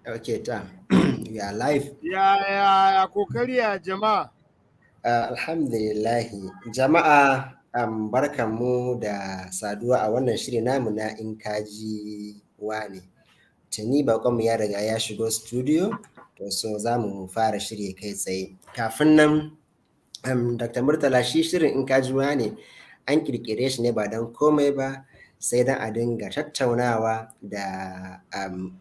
Okay, ta. We are live. Ya kokari ya jama'a. Alhamdulillahi. Jama'a, barkanmu da saduwa a wannan shiri namu na in kaji wane. Tuni bakonmu ya riga ya shigo studio, to so za mu fara shiri kai tsaye. Kafin nan, Dr. Murtala shi shirin in kaji wane an kirkire shi ne ba don komai ba, sai don a dinga tattaunawa da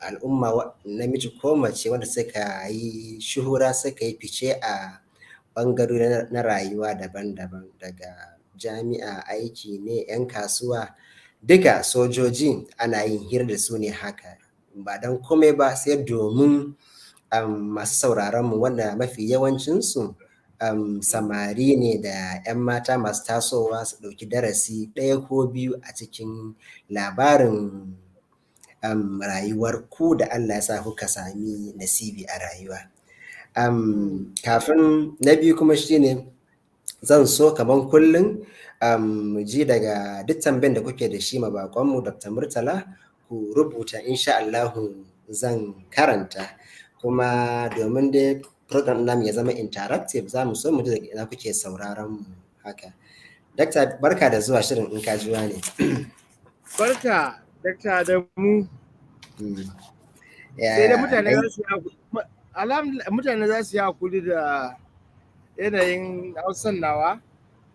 al'umma namiji ko mace wanda suka yi shuhura suka yi fice a ɓangarori na rayuwa daban-daban, daga jami'a, aiki ne, 'yan kasuwa, duka sojoji ana yin hira da su ne haka, ba don komai ba sai domin masu sauraronmu wanda mafi yawancinsu samari ne da 'yan mata masu tasowa su ɗauki darasi ɗaya ko biyu a cikin labarin rayuwar ku da Allah ya sa kuka sami nasibi a rayuwa. Kafin na biyu kuma shine zan so kaman kullum mu ji daga duk tambayan da kuke da shi ma bakonmu Dr. Murtala, ku rubuta insha Allahu zan karanta, kuma domin dai program namu ya zama interactive za mu so mu ji daga ina kuke sauraron mu haka. Dakta, barka da zuwa shirin in kaji wane. Barka, Dr. Adamu. Sai da mutane za su yi hakuri da yanayin Hausan nawa,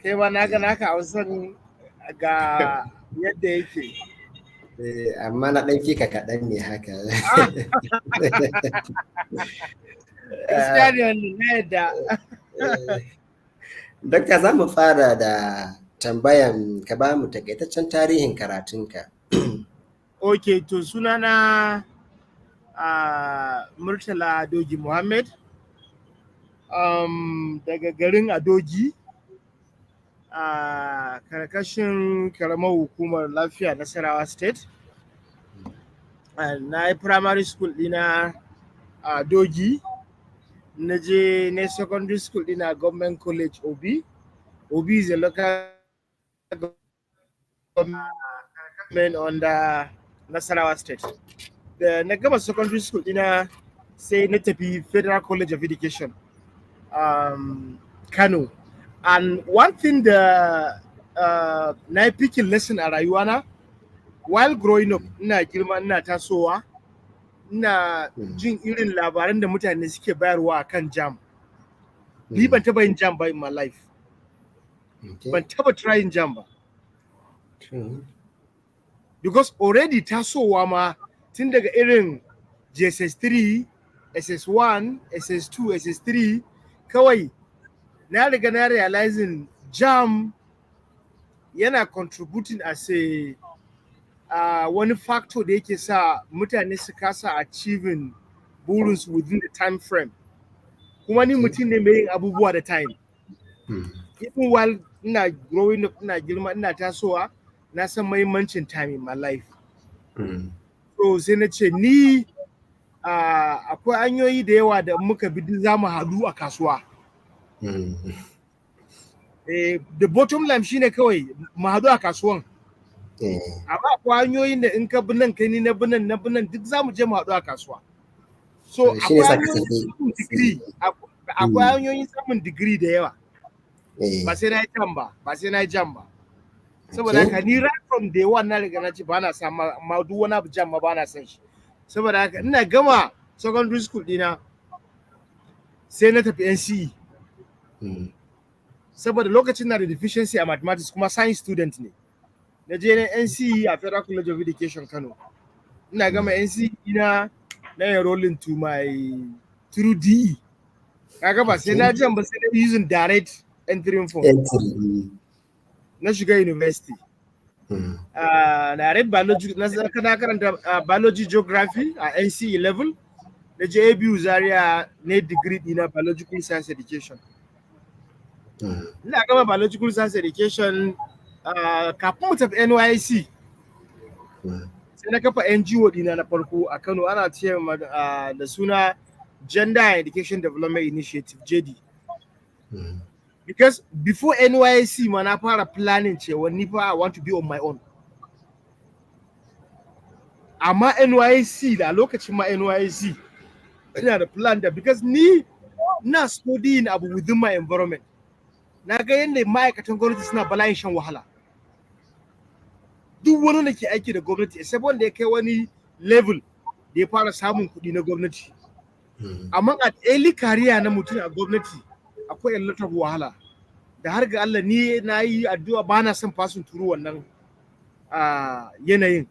kai ma na ga naka Hausan ga yadda yake. Amma na ɗan fika kaɗan ne haka. Gaskiya ne wannan na yadda. Dakta, za mu fara da tambayan ka ba mu takaitaccen tarihin karatunka. Ok, to sunana Murtala Adogi Mohammed, daga garin Adogi, a karkashin karamar hukumar lafiya Nasarawa State. Na yi primary school ɗina a Adogi, na je na secondary school ɗina government college Obi. Obi is a local government under Nasarawa State. Da na gama secondary school ɗina sai na tafi Federal College of Education, Kano. And one thing da na yi picking lesson a rayuwana, while growing up, ina girma ina tasowa, ina jin irin labaran da mutane suke bayarwa akan jam. Ni ban taba yin jam ba in my life. Ban taba trying jam ba. Because already tasowa ma tun daga irin JSS3, SS1, SS2, SS3, kawai na riga na realizing jam yana contributing as a wani factor da yake sa mutane su kasa achieving burinsu within the time frame. Kuma ni mutum ne mai yin abubuwa da time. Even while ina growing up, ina girma, ina tasowa, na san mahimmancin time in my life. So sai na ce ni akwai hanyoyi da yawa da muka bi za mu haɗu a kasuwa. The bottom line shine kawai mu haɗu a kasuwan. Amma akwai hanyoyin da in ka bi nan kai ni na bi nan duk za mu je mu haɗu a kasuwa. So akwai hanyoyin samun digiri da yawa. Ba sai na yi jam ba. Saboda haka ni right from day one na riga na ce ba na san ma duk wani abu jam ma ba na san shi. Saboda haka ina gama secondary school dina sai na tafi NCE. Saboda lokacin na da deficiency a mathematics kuma science student ne. Na je na NCE a Federal College of Education Kano. Ina gama NCE ina na enrolling to my through DE. Kaga ba sai na jam ba, sai na using direct entry form. Na shiga university. Na read biology, na karanta biology geography a NCE level. Na je ABU Zaria na degree dina biological science education. Ina gama biological science education kafin mu tafi NYSC. Sai na kafa NGO dina na farko a Kano, ana ce da suna Gender and Education Development Initiative, JD. Because before NYSC ma na fara planning cewa ni fa I want to be on my own. Amma NYSC da lokacin ma NYSC ina da plan da because ni na studying abu within my environment. Na ga yadda ma'aikatan gwamnati suna bala'in shan wahala. Duk wani da ke aiki da gwamnati sai wanda ya kai wani level da ya fara samun kuɗi na gwamnati. Amma a early career na mutum a gwamnati akwai a lot of wahala. Da har ga Allah ni na yi addu'a ba na son fasin turu wannan yanayin.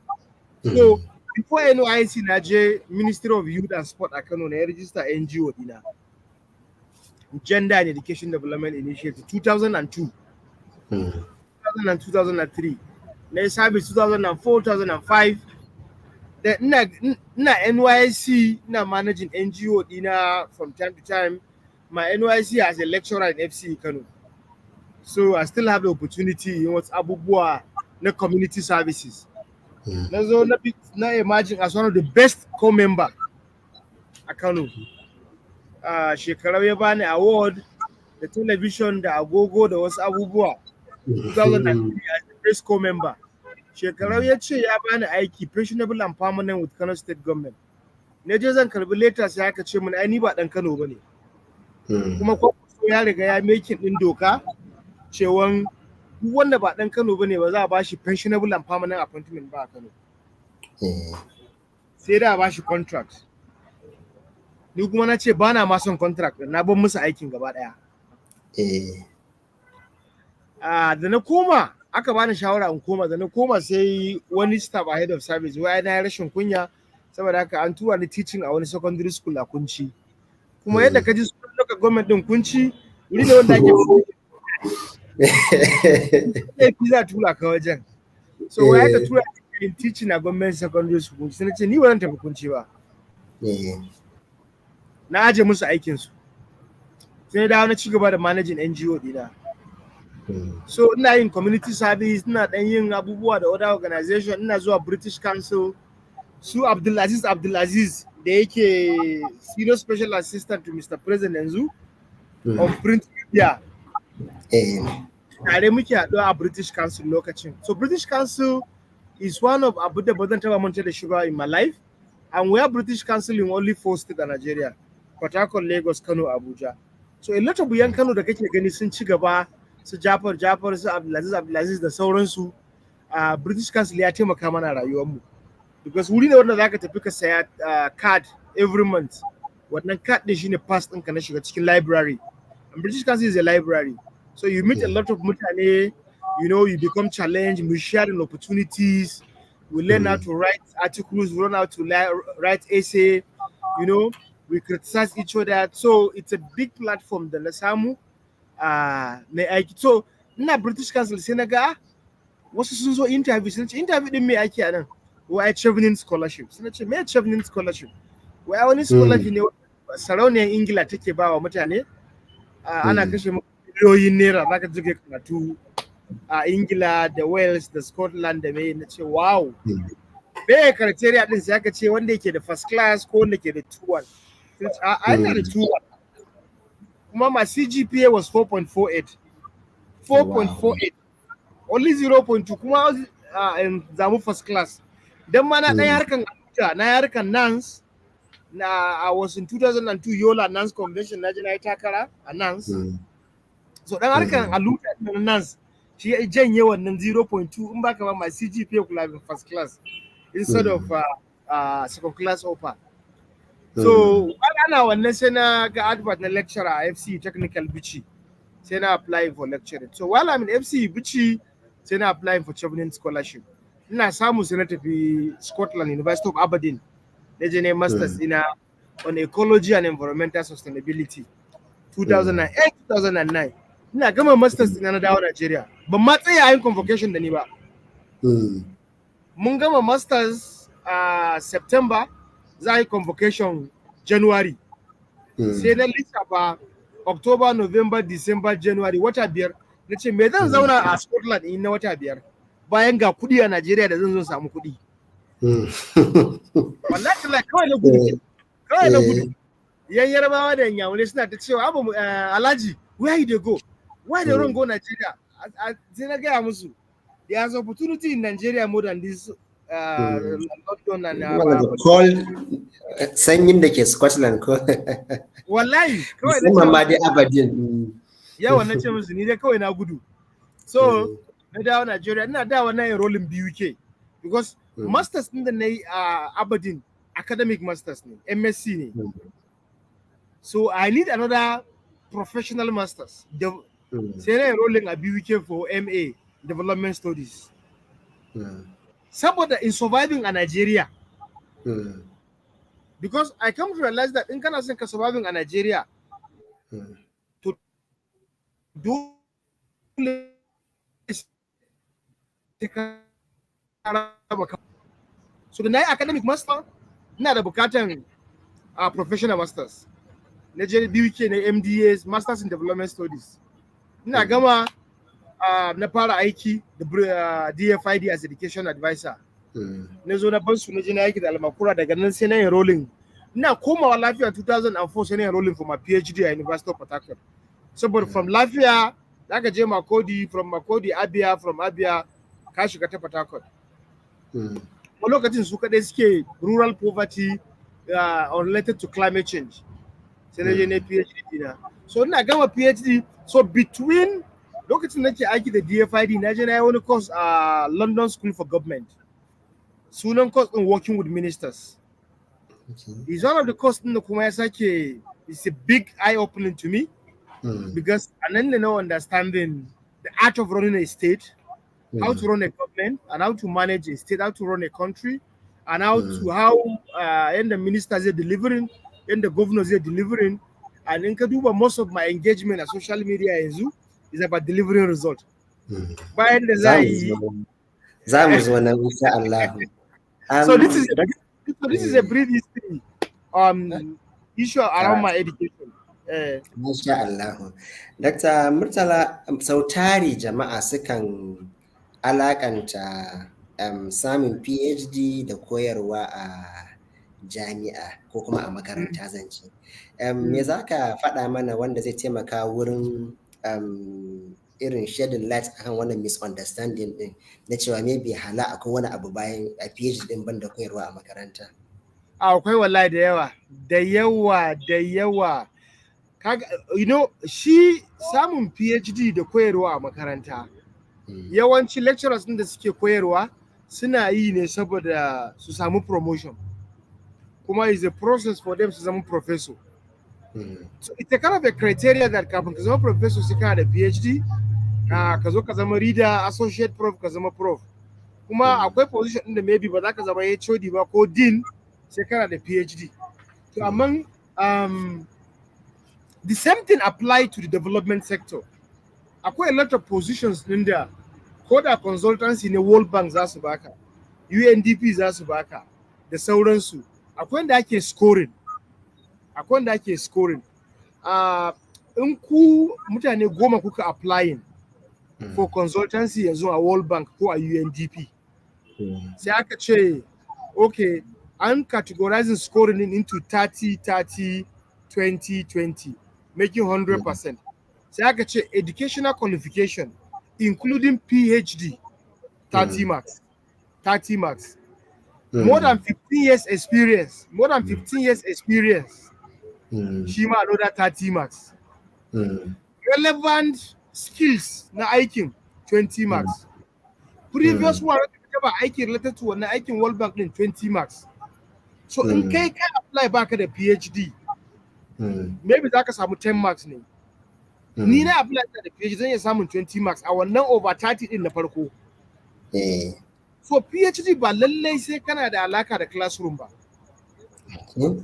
So before NYC na je Ministry of Youth and Sport a Kano na ya register NGO dina. Gender and Education Development Initiative 2002. 2003. Na service 2004, 2005. Then na NYC na managing NGO dina from time to time. My NYC as a lecturer in FC Kano. So I still have the opportunity in what's abubuwa na community services. Na emerging as one of the best co-member a Kano. Shekarau ya bani award da television da agogo da wasu abubuwa 2003 as the best co-member. Shekarau ya ce ya bani aiki pensionable and permanent with Kano State Government. Na je zan karbi letter sai aka ce mun ai ni ba dan Kano bane. Kuma ko ya riga ya making din doka cewan duk wanda ba dan Kano bane ba za a bashi pensionable and permanent appointment ba a Kano. Sai da a bashi contract. Ni kuma na ce ba na ma son contract na ban musu aikin gaba daya. Da na koma aka bani shawara in koma da na koma sai wani staff ahead of service wai na rashin kunya saboda haka an tura ni teaching a wani secondary school a Kunci. Kuma yadda ka ji sunan local government din Kunci wuri ne wanda ake za tura ka wajen. So wai aka tura ni teaching a government secondary school sai na ce ni ba zan tafi Kunci ba. Na aje musu aikinsu sai dawo na ci gaba da managing NGO dina. So ina yin community service, ina dan yin abubuwa da other organization, ina zuwa British Council, su Abdulaziz da yake senior special assistant to Mr. President yanzu of print media. Tare muke haɗuwa a British Council lokacin. So British Council is one of abu da ba zan taɓa manta da shi ba in my life, and we have British Council in only 4 states in Nigeria. Port Harcourt, Lagos, Kano, Abuja. So a lot of yan Kano da kake gani sun ci gaba, su Jafar, su Abdulaziz da sauransu. British Council ya taimaka mana rayuwar mu. Because wuri ne wanda zaka tafi ka saya card every month. Wannan card din shine pass ɗinka na shiga cikin library. And British Council is a library. So you meet a lot of mutane, you know, you become challenged, we share opportunities, we learn how to write articles, we learn how to write essay, you know. We criticize each other, so it's a big platform da na samu na aiki. So ina British Council sai na ga wasu sun zo interview, sun ce interview din me ake a nan? Wai Chevening Scholarship. Sun ce me Chevening Scholarship? Wai wani scholarship ne sarauniyar Ingila take ba wa mutane, ana kashe miliyoyin naira zaka je karatu a Ingila da Wales da Scotland da me. Na ce wow. Me criteria din sai aka ce wanda yake da first class ko wanda ke da 2-1. I had a 2-1. Kuma my CGPA was 4.48. 4.48. Wow. Only 0.2. Kuma zamu first class. Dan ma na dan harkan Abuja, na harkan NANS. I was in 2002 Yola NANS convention, na je na yi takara a NANS. So dan harkan Abuja na NANS shi ya janye wannan 0.2 in baka ba my CGPA could have been first class instead of second class upper. So ana wannan sai na ga advert na lecturer a FC Technical Bichi, sai na apply for lecturing. So while I'm in FC Bichi, sai na apply for Chevening Scholarship. Ina samu sai na tafi Scotland, University of Aberdeen. Na je ne masters ina on ecology and environmental sustainability 2008-2009. Ina gama masters ina na dawo Nigeria. Ban ma tsaya yin convocation da ni ba. Mun gama masters September, za a yi convocation January. Sai na lissafa October, November, December, January, wata biyar. Na ce me zan zauna a Scotland in na wata biyar bayan ga kuɗi a Najeriya da zan zo samu kuɗi. Wallahi kawai na gudu. Kawai na gudu. Yan Yarbawa da Inyamurai suna ta cewa abu Alhaji, where you dey go? Why they don't go Nigeria? Sai na gaya musu, there's opportunity in Nigeria more than this London and cold sanyin da ke Scotland ko wallahi kawai musamman ma dai Aberdeen. yawa na ce musu ni dai kawai na gudu. So na dawo Nigeria, ina dawo na enrolling BUK because masters din da na yi a Aberdeen academic masters ne, MSc ne. So I need another professional masters. Sai na enrolling a BUK for MA development studies. Saboda in surviving a Nigeria. Because I come to realize that in kana son ka surviving a Nigeria, to do so da na yi academic master, ina da bukatan professional masters. Na je BUK na MDAs, Masters in Development Studies. Ina gama na fara aiki da DFID as education advisor. Na zo na ban su na je na aiki da almakura, daga nan sai na enrolling. Ina komawa lafiya 2004 sai na enrolling for my PhD at University of Port Harcourt. Saboda from lafiya zaka je Makodi, from Makodi Abia, from Abia ka shiga ta Port Harcourt. A lokacin su kadai suke rural poverty related to climate change. Sai na je na PhD dina. So ina gama PhD, so between lokacin nake aiki da DFID na je na yi wani course a London School for Government. Sunan course in working with ministers. It's one of the course din da kuma ya sake, it's a big eye opening to me because and then know understanding the art of running a state, how to run a government, and how to manage a state, how to run a country, and how and the ministers are delivering, and the governors are delivering. And in Kaduba, most of my engagement on social media is about delivering results. By the so this is a brief history issue around my education. Masha Allah. Dr. Murtala, sautari jama'a sukan alakanta samun PhD da koyarwa a jami'a ko kuma a makaranta zance. Me za ka faɗa mana wanda zai taimaka wurin irin shedding light akan wannan misunderstanding din na cewa maybe hala akwai wani abu bayan a PhD din banda koyarwa a makaranta? Akwai wallahi da yawa. Kaga, shi samun PhD da koyarwa a makaranta, yawanci lecturers din da suke koyarwa suna yi ne saboda su samu promotion, kuma is a process for them to zama professor. So it's a kind of a criteria that kafin ka zama professor sai kana da PhD, ka zo ka zama reader, associate prof, ka zama prof. Kuma akwai position din da maybe ba za ka zama HOD ba ko dean sai kana da PhD. To among the same thing applied to the development sector. Akwai a lot of positions in there. Koda consultancy ne World Bank za su baka, UNDP za su baka, da sauransu. Akwai da ake scoring. In ku mutane 10 kuka applying for consultancy yanzu a World Bank ko a UNDP. Sai aka ce, okay, I'm categorizing scoring into 30, 20, 20. Making 100%. Sai aka ce educational qualification, including PhD, 30 marks. More than 15 years experience. She ma another 30 marks. Relevant skills na aikin, 20 marks. Previous one ba aiki related to wannan aikin World Bank din, 20 marks. So in kai ka apply baka da PhD, maybe za ka samu 10 marks ne. Ni na apply da PhD zan iya samun 20 marks a wannan over 30 din na farko. So PhD ba lallai sai kana da alaka da classroom ba.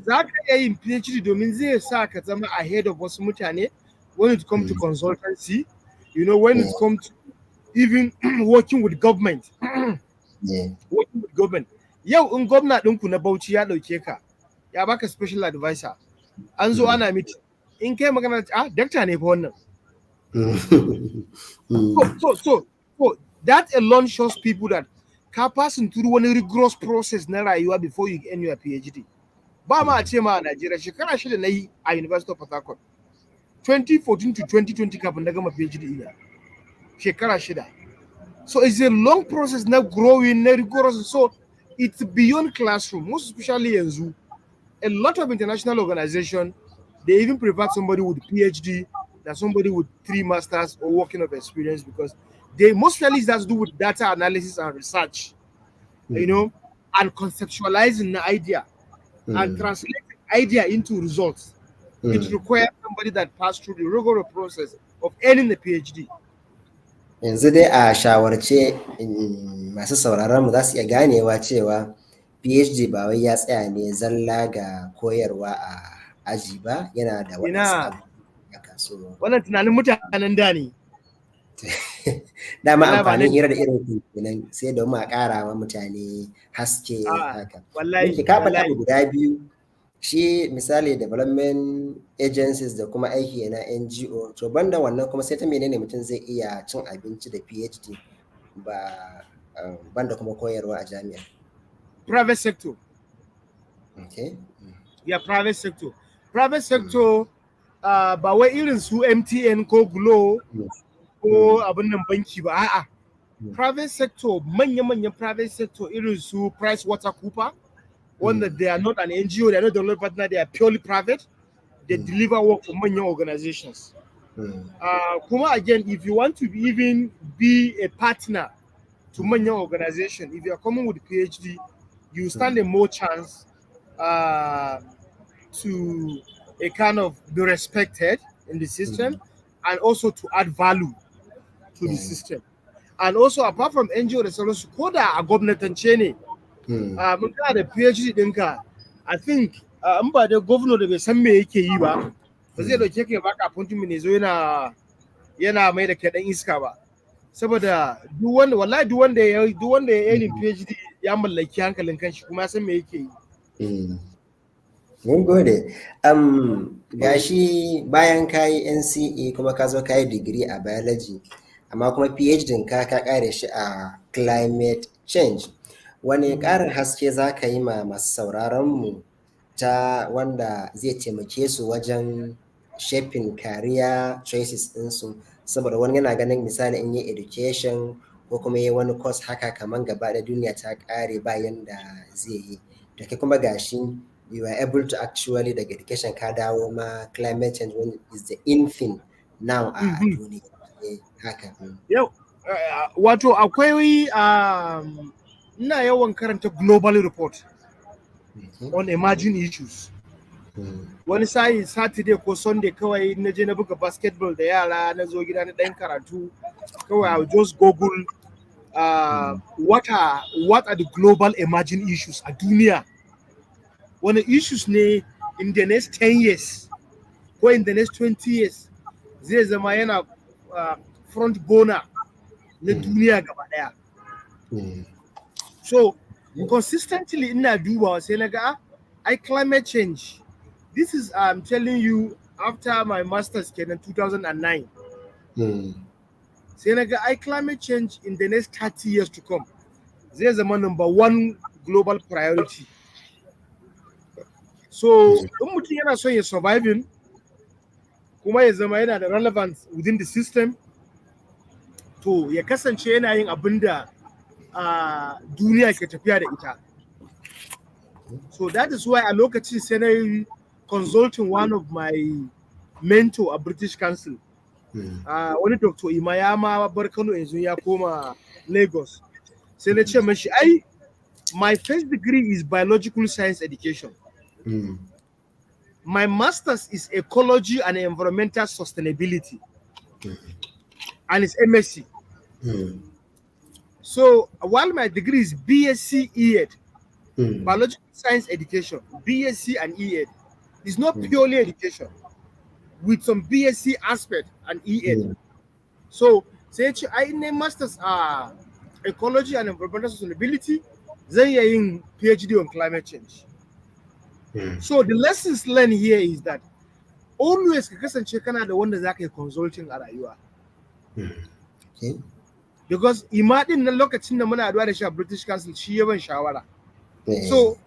Za ka iya yin PhD domin zai sa ka zama ahead of wasu mutane when it comes to consultancy, when it comes to even working with government. Working with government. Yau in gwamna ɗinku na Bauchi ya ɗauke ka, ya baka special advisor. An zo ana meeting. In kai magana, dakta ne fa wannan. So that alone shows people that ka passing through one rigorous process na rayuwa before you end your PhD. Ba ma a ce ma a Najeriya shekara 6 na yi a University of Port Harcourt. 2014 to 2020 kafin na gama PhD ina. Shekara 6. So it's a long process na growing, na rigorous. So it's beyond classroom, most especially yanzu. A lot of international organizations, they even prefer somebody with PhD than somebody with 3 masters or working of experience, because they most specialists that do with data analysis and research, you know, and conceptualizing the idea and translating idea into results. It requires somebody that passed through the rigorous process of earning the PhD. Yanzu dai a shawarce masu sauraron mu za su iya ganewa cewa PhD ba wai ya tsaya ne zalla ga koyarwa a aji ba, yana da waɗansu Ina abubuwa. So wannan tunanin mutanen da ne. dama Wallahi ba amfanin nan. hira da irin kenan sai domin a ƙara wa mutane haske haka. Wallahi Yake ka faɗi wallahi abu guda biyu, shi misali development agencies da kuma aiki na NGO, to banda wannan kuma sai ta menene mutum zai iya cin abinci da PhD ba banda kuma koyarwa a jami'a. private sector. Okay. Yeah, private sector. Private sector ba wai irin su MTN ko Glo ko abin nan banki ba, a'a. Private sector, manya-manyan private sector irin su Price Water Cooper, wanda they are not an NGO, they are not a development partner, they are purely private. They deliver work for manyan organizations. Kuma again, if you want to even be a partner to manyan organization, if you are coming with a PhD, you stand a more chance to a kind of be respected in the system and also to add value to the system. And also, apart from NGO da sauransu, ko da a gwamnatance ne, mun kana da PhD ɗinka, I think in ba da governor da bai san me yake yi ba, ba zai dauke ka ya baka appointment ne zo yana mai da kai dan iska ba. Saboda duk wanda ya yi PhD ya mallaki hankalin kanshi kuma ya san me yake yi. Mun gode. Gashi bayan kayi NCE kuma ka zo kayi digiri a biology, amma kuma PhD ka kare shi a climate change. Wani ƙarin haske za ka yi ma masu sauraron mu ta wanda zai taimake su wajen shaping career choices ɗinsu, saboda wani yana ganin misali in yi education ko kuma yi wani course haka kamar gaba da duniya ta ƙare bayan da zai yi. Da kai kuma gashi you are able to actually daga education ka dawo ma climate change is the in thing now a duniya. Haka. Yau, wato akwai ina yawan karanta global report on emerging issues. Wani sa'i Saturday ko Sunday kawai na je na buga basketball da yara, na zo gida na ɗan karatu kawai, I will just Google what are the global emerging issues a duniya. Wani issues ne in the next 10 years ko in the next 20 years zai zama yana front burner na duniya gaba daya. So consistently ina dubawa sai na ga climate change. This is I'm telling you after my masters kenan 2009. Sai na ga climate change in the next 30 years to come zai zama number 1 global priority. So in mutum yana son ya surviving kuma ya zama yana da relevance within the system, to ya kasance yana yin abin da duniya ke tafiya da ita. So that is why a lokacin sai na yi consulting one of my mentor a British Council. Wani Dr. Ima ya ma bar Kano yanzu ya koma Lagos. Sai na ce mashi, my first degree is biological science education. My master's is ecology and environmental sustainability. And it's MSc. So while my degree is BSc ED, biological science education, BSc and ED, it's not purely education with some BSc aspect and ED. So say I name masters ecology and environmental sustainability, then you're in PhD on climate change. So the lessons learned here is that always ka kasance kana da wanda zaka yi consulting a rayuwa. Because imadin nan lokacin da muna haduwa da shi a British Council shi ya ban shawara. So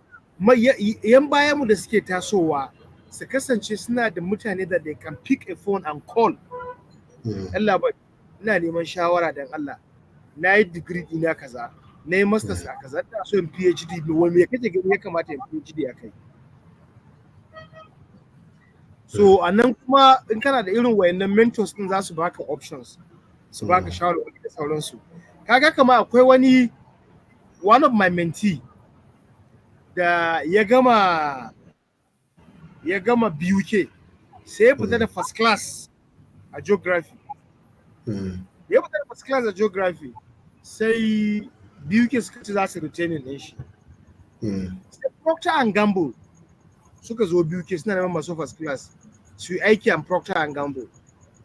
yan bayan mu da suke tasowa su kasance suna da mutane da they can pick a phone and call. Allah ba ina neman shawara dan Allah. Na yi degree ina kaza. na yi masters a kaza ina so in PhD wani me kake gani ya kamata in PhD a kai. So a nan kuma in kana da irin wayannan mentors din za su baka options, su baka shawarwari da sauransu. Kaga kama akwai one of my mentee da ya gama BUK sai ya fita da first class a geography. Ya fita da first class a geography sai BUK suka ci za su retaining din shi. Sai Procter and Gamble suka zo BUK suna neman masu first class su yi aiki a Procter and Gamble.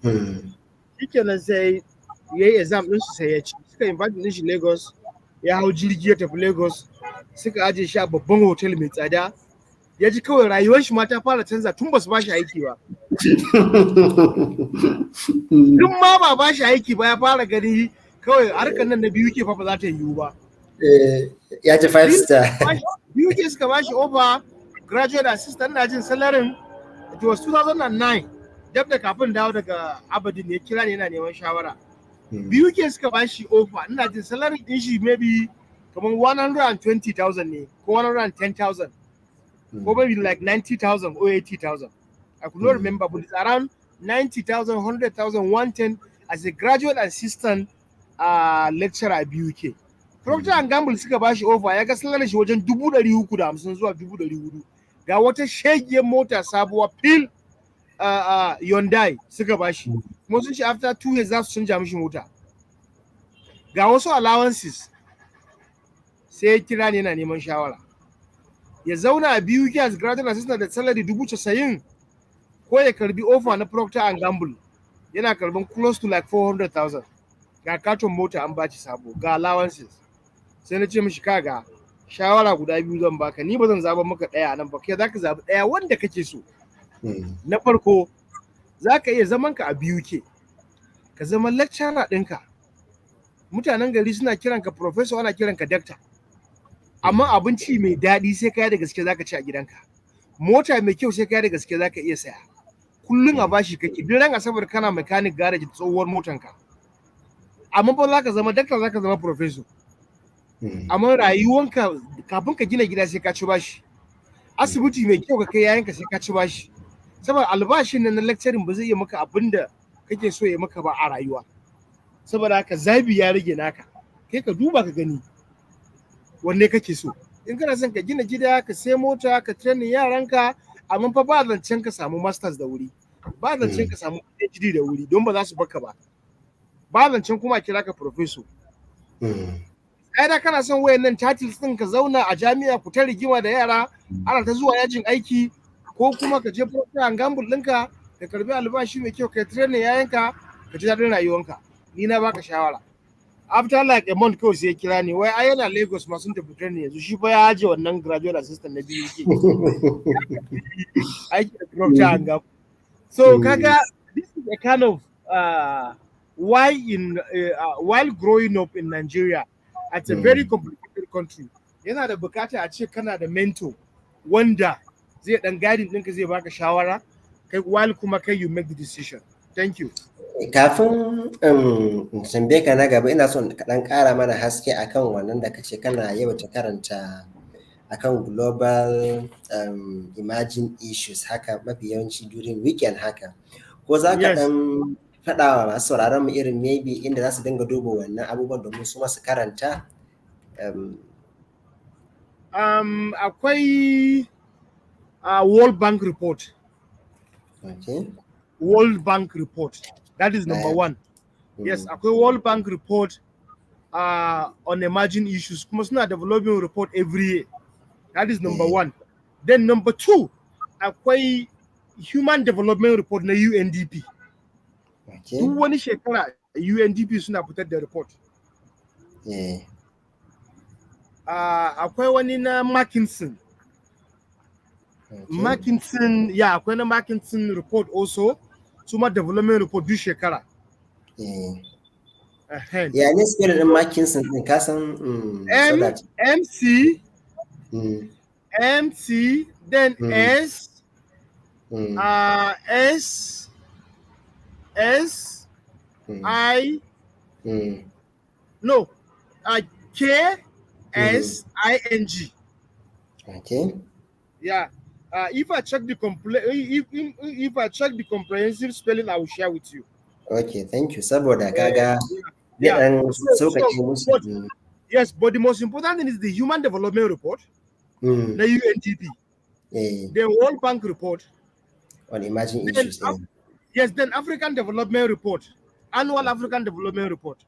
Shikenan sai ya yi exam din su sai ya ci. Suka invite din shi Lagos, ya hau jirgi ya tafi Lagos, suka aje shi a babban hotel mai tsada. Ya ji kawai rayuwar shi ma ta fara canza tun ba su ba shi aiki ba. Tun ma ba ba shi aiki ba ya fara gani kawai harkar nan na BUK fa ba za ta yiwu ba. Ya ci 5 star. BUK suka ba shi offer graduate assistant na jin salarin. It was 2009. Dab da kafin dawo daga Aberdeen ya kira ni yana neman shawara. BUK suka ba shi offer ina jin salarin din shi maybe kamar 120,000 ne ko 110,000 or maybe like 90,000 or 80,000. I could not remember, but it's around 90,000, 100,000, 110 as a graduate assistant lecturer at BUK. Procter and Gamble suka ba shi offer ya ga salarin shi wajen 350 zuwa 400. Ga wata shegiyar mota sabuwa fil Hyundai suka ba shi. Kuma sun ce after 2 years za su canja mishi mota. Ga wasu allowances. Sai ya kira ni yana neman shawara. Ya zauna a BUK as graduate assistant da salary 90,000 ko ya karbi offer na Procter and Gamble yana karban close to like 400,000. Ga katon mota an baci sabo, ga allowances. Sai na ce mishi kaga shawara guda biyu zan baka, ni ba zan zaba maka daya nan ba, kai zaka zabi daya wanda kake so. Na farko zaka iya zaman ka a BUK ka zama lecturer ɗinka. Mutanen gari suna kiranka professor, ana kiranka doctor. Amma abinci mai daɗi sai kai da gaske zaka ci a gidanka. Mota mai kyau sai kai da gaske zaka iya saya. Kullun a bashi kake, duk ran asabar kana mechanic garage da tsohuwar motanka. Amma ba zaka zama doctor, zaka zama professor. Amma rayuwanka kafin ka gina gida sai ka ci bashi. Asibiti mai kyau ka kai yayanka sai ka ci bashi. Saboda albashin nan na lecturing ba zai iya maka abinda kake so ya maka ba a rayuwa. Saboda haka zabi ya rage naka. Kai ka duba ka gani wanne kake so. In kana son ka gina gida, ka sai mota, ka train yaranka, amma fa ba zancen ka samu masters da wuri. Ba zancen ka samu PhD da wuri don ba za su baka ba. Ba zancen kuma kira ka professor. Ai da kana son wayannan titles din ka zauna a jami'a ku ta rigima da yara, ana ta zuwa yajin aiki, ko kuma ka je Procter and Gamble ɗinka ka karbi albashi mai kyau, ka train yayanka, ka ji daɗin rayuwanka. Ni na baka shawara. After like a month kawai sai ya kira ni, wai ai yana Lagos ma sun tafi training yanzu, shi fa ya haje wannan graduate assistant na BUK. Aiki da Procter and Gamble. So kaga this is a kind of while growing up in Nigeria at a very complicated country, yana da bukata a ce kana da mentor wanda zai dan guiding ɗinka, zai baka shawara kai while kuma kai you make the decision. Thank you. Kafin tambaye ka na gaba, ina son ka dan ƙara mana haske akan wannan da kace kana yawaita karanta akan global emerging issues haka mafi yawanci during weekend haka. Ko za ka dan faɗa wa masu sauraron mu irin maybe inda za su dinga duba wannan abubuwan domin su masu karanta? Akwai World Bank report. Okay. World Bank report. That is number one. Yes, akwai World Bank report on emerging issues. Kuma suna developing report every year. That is number one. Then number two, akwai Human Development Report na UNDP. Okay. Duk wani shekara UNDP suna fitar da report. Yeah. Akwai wani na Mackinson. Mackinson, yeah, akwai na Mackinson report also. Suma development report duk shekara. Yeah, ne spirit din Mackinson din ka san MC then S I no K SING. Okay. Yeah. If I check the if I check the comprehensive spelling, I will share with you. Okay, thank you. Saboda kaga zai Yeah. dan So, sauƙaƙe musu. but yes, but the most important thing is the Human Development Report, the UNDP, the World Bank Report, on emerging then issues. yes, then African Development Report, Annual African Development Report.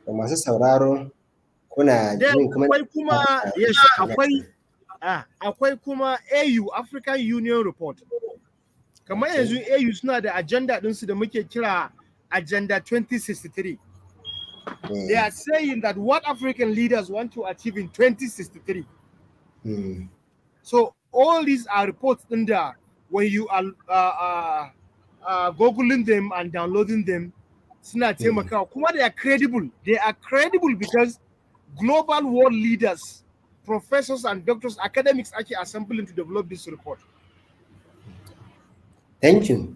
Masu sauraro kuna Then jin kuma akwai kuma yes, akwai kuma AU African Union Report. Kamar yanzu AU suna da agenda ɗinsu da muke kira Agenda 2063. They are saying that what African leaders want to achieve in 2063. So all these are reports in there. When you are googling them and downloading them, suna taimakawa. Kuma they are credible. They are credible because global world leaders, professors and doctors, academics actually assembling to develop this report. Thank you.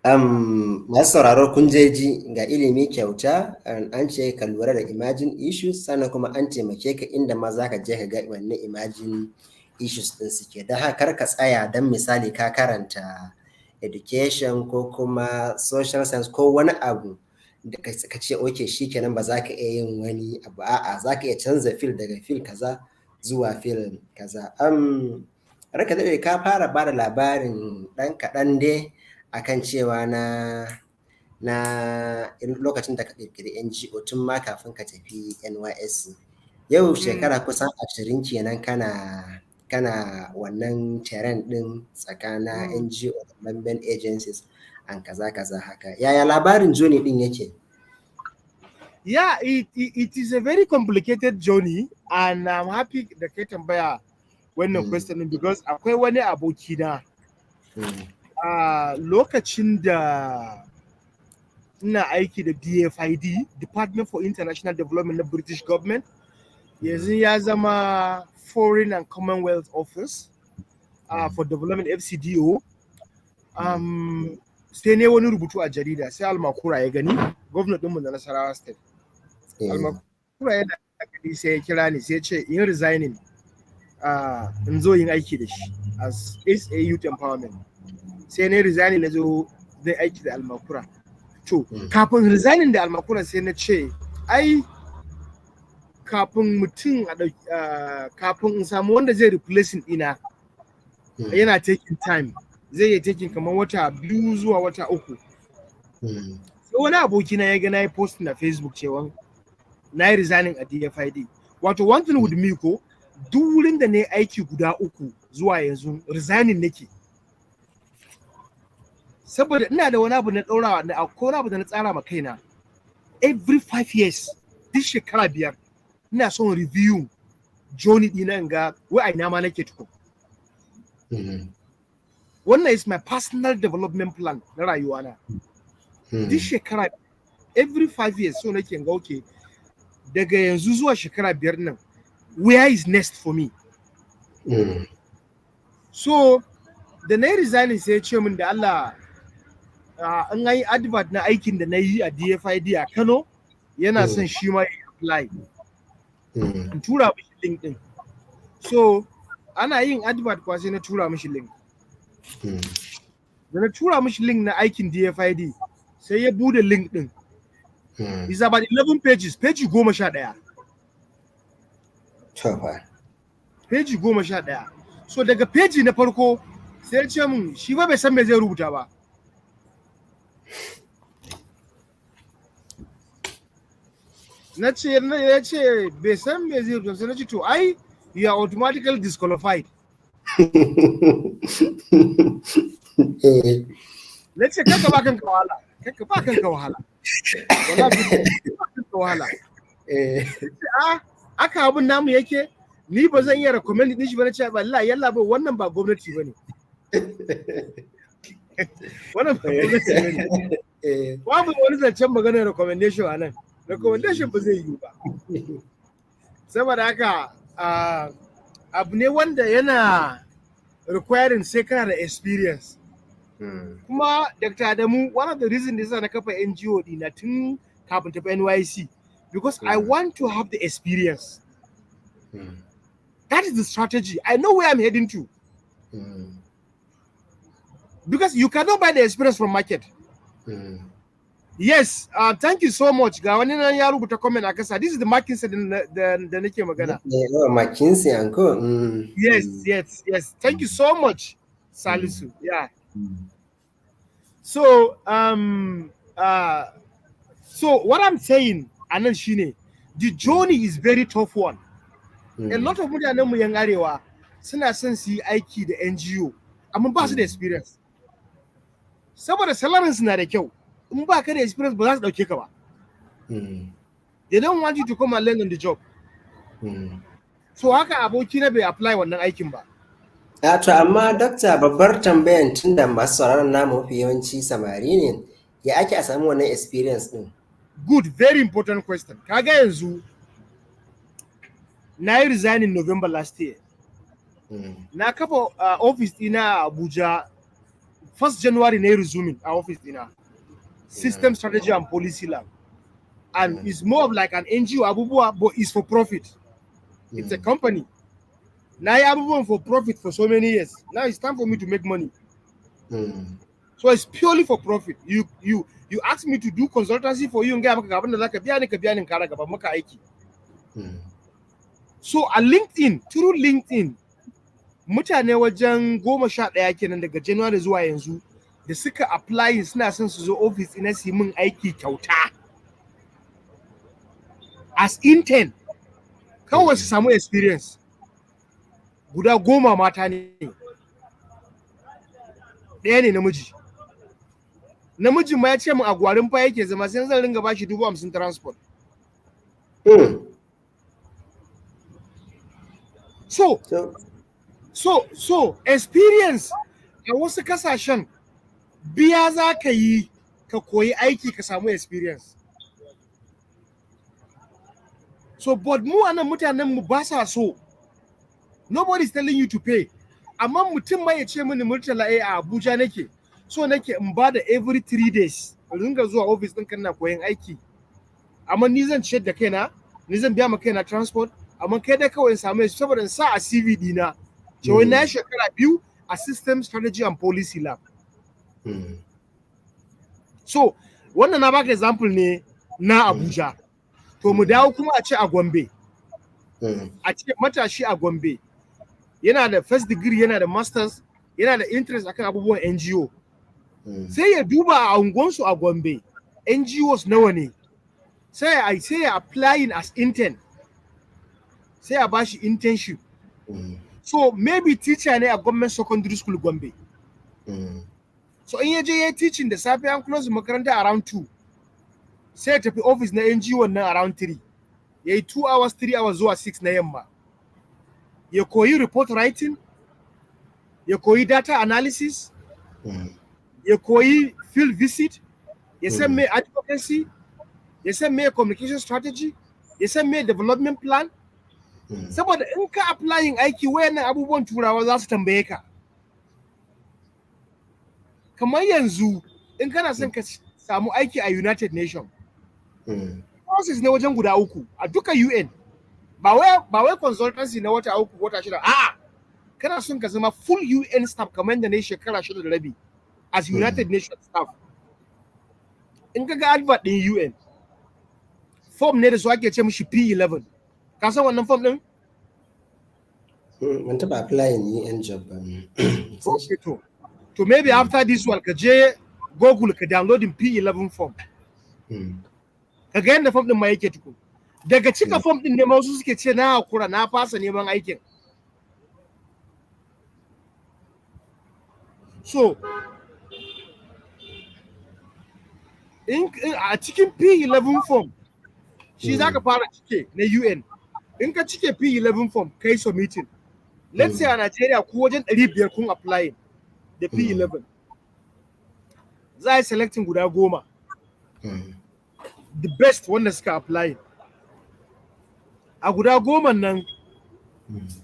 Masu sauraro kun je ji ga ilimi kyauta, an ce ka lura da emerging issues, sannan kuma an taimake ka inda ma za ka je ka ga wannan emerging issues ɗin suke. Don haka kar ka tsaya don misali ka karanta education ko kuma social science ko wani abu da ka ce okay shikenan ba za ka iya yin wani abu, a'a za ka iya canza field daga field kaza zuwa field kaza. Raka daɗe ka fara ba da labarin ɗan kaɗan dai akan cewa na lokacin da ka ƙirƙiri NGO tun ma kafin ka tafi NYSC. Yau shekara kusan 20 kenan kana wannan terrain ɗin tsakanin NGO da member agencies and kaza haka. Yaya labarin journey ɗin yake? Yeah, it is a very complicated journey, and I'm happy da kai tambaya wannan question because akwai wani aboki na lokacin da ina aiki da DFID, Department for International Development na British Government, yanzu ya zama Foreign and Commonwealth Office for Development FCDO. Sai ne wani rubutu a jarida, sai Almakura ya gani, gwamnati ɗinmu da Nasarawa State. Almakura yana gani sai ya kira ni sai ya ce in resigning in zo yin aiki da shi as SA Youth Empowerment. Sai ne resigning na zo zai aiki da Almakura. To, kafin resigning da Almakura sai na ce, ai, kafin mutum kafin in samu wanda zai replacing ina yana taking time, zai yi taking kamar wata 2 zuwa wata 3. Sai wani abokina ya ga na yi post na Facebook cewa na yi resigning a DFID. Wato one thing with me ko, duk wurin da na yi aiki guda 3 zuwa yanzu resigning nake. Saboda ina da wani abu na ɗaurawa da akwai wani abu da na tsara ma kaina. Every 5 years, duk shekara 5, ina son review journey ɗina in ga wai ina ma nake tuko. Wannan is my personal development plan na rayuwana. Duk shekara, every 5 years, so nake ga okay, daga yanzu zuwa shekara 5 nan, where is next for me? So, da na yi resigning sai ya ce min da Allah, an yi advert na aikin da na yi a DFID a Kano, yana son shi ma ya apply. In tura mishi link din. So, ana yin advert kwa sai na tura mishi link. Da na tura mishi link na aikin DFID, sai ya bude link din. It's about 11 pages, page 11. Page 11. So daga page na farko sai ya ce min shi ba bai san me zai rubuta ba. Na ce bai san me zai rubuta, sai na ce to ai you are automatically disqualified. Na ce kanka ba kanka wahala, kanka ba kanka wahala. Wahala. Aka abun namu yake, ni ba zan iya recommend din shi ba, na ce wallahi yalla ba wannan ba gwamnati bane. Wannan ba gwamnati bane. Babu wani zancen maganar recommendation a nan. Recommendation ba zai yi ba. Saboda haka abu ne wanda yana requiring sai kana da experience. Kuma Dr. Adamu, one of the reasons da yasa na kafa NGO dina tun kafin tafi NYC because I want to have the experience. That is the strategy. I know where I'm heading to. Because you cannot buy the experience from market. Yes, thank you so much. Ga wani nan ya rubuta comment a kasa. This is the McKinsey da nake magana. McKinsey and Co. Yes. Thank you so much, Salisu. Yeah. So, so what I'm saying, anan shine, the journey is very tough one. A lot of mutanen mu yan arewa suna son su yi aiki da NGO, amma ba su da experience. Saboda salarin suna da kyau. In ba ka da experience ba za su dauke ka ba. They don't want you to come and learn on the job. So haka aboki na bai apply wannan aikin ba. To amma dakta babbar tambayan tun da masu sauraron namu mafi yawanci samari ne, ya ake a samu wannan experience din? Good, very important question. Kaga yanzu na yi resign in November last year. Na kafa office dina a Abuja 1st January na yi resuming a office dina. System Strategy and Policy Lab. And it's more of like an NGO abubuwa, but it's for profit. It's a company. Now I have for profit for so many years. Now it's time for me to make money. So it's purely for profit. You ask me to do consultancy for you and so a LinkedIn, through LinkedIn, mutane wajen 11 kenan daga January zuwa yanzu da suka apply suna son su zo office ina su min aiki kyauta as intern kawai su samu experience. Guda 10 mata ne, ɗaya ne namiji. Namijin ma ya ce min a gwarin fa yake zama sai zan ringa bashi 50,000 transport. So experience a wasu kasashen biya za ka yi ka koyi aiki ka samu experience. So but mu anan mutanen mu ba sa so. Nobody is telling you to pay. Amma mutum mai ya ce mini Murtala a Abuja nake. So nake in ba da every 3 days. Ringa zuwa office din kana koyon aiki. Amma ni zan ciyar da kaina, ni zan biya ma kaina transport, amma kai dai kawai in samu saboda in sa a CV dina. Cewa na shekara 2 a System Strategy and Policy Lab. So wannan na baka example ne na Abuja. To mu dawo kuma a ce a Gombe. A ce matashi a Gombe yana da first degree, yana da masters, yana da interest akan abubuwan NGO. Sai ya duba a unguwansu a Gombe, NGOs nawa ne? Sai ya applying as intern. Sai ya bashi internship. So maybe teacher ne a government secondary school Gombe. So in yaje ya teaching da safe an close makaranta around 2. Sai ya tafi office na NGO nan around 3. Yayi 2 hours 3 hours zuwa 6 na yamma. Ya koyi report writing, ya koyi data analysis, ya koyi field visit, ya san me advocacy, ya san me communication strategy, ya san me development plan. Saboda in ka applying aiki wayannan abubuwan turawa za su tambaye ka. Kamar yanzu in kana son ka samu aiki a United Nations, process ne wajen guda 3 a duka UN. Ba wai consultancy na wata 3 wata 6. Kana son ka zama full UN staff kamar da ne shekara 6 da rabi as United Nations staff. In ka ga advert din UN, form ne da su ake ce mishi P11. Ka san wannan form din? Mun taba applying UN job. Okay, to maybe after this one ka je Google ka downloading P11 form. Ka ga yanda form din ma yake tukun. Daga cika form din ne ma wasu suke ce na hakura na fasa neman aikin. So in a cikin P11 form shi zaka fara cike na UN. In ka cike P11 form kai submitting. Let's say a Nigeria ku wajen 500 kun apply da P11. Za a selecting guda 10. The best wanda suka apply. A guda 10 nan.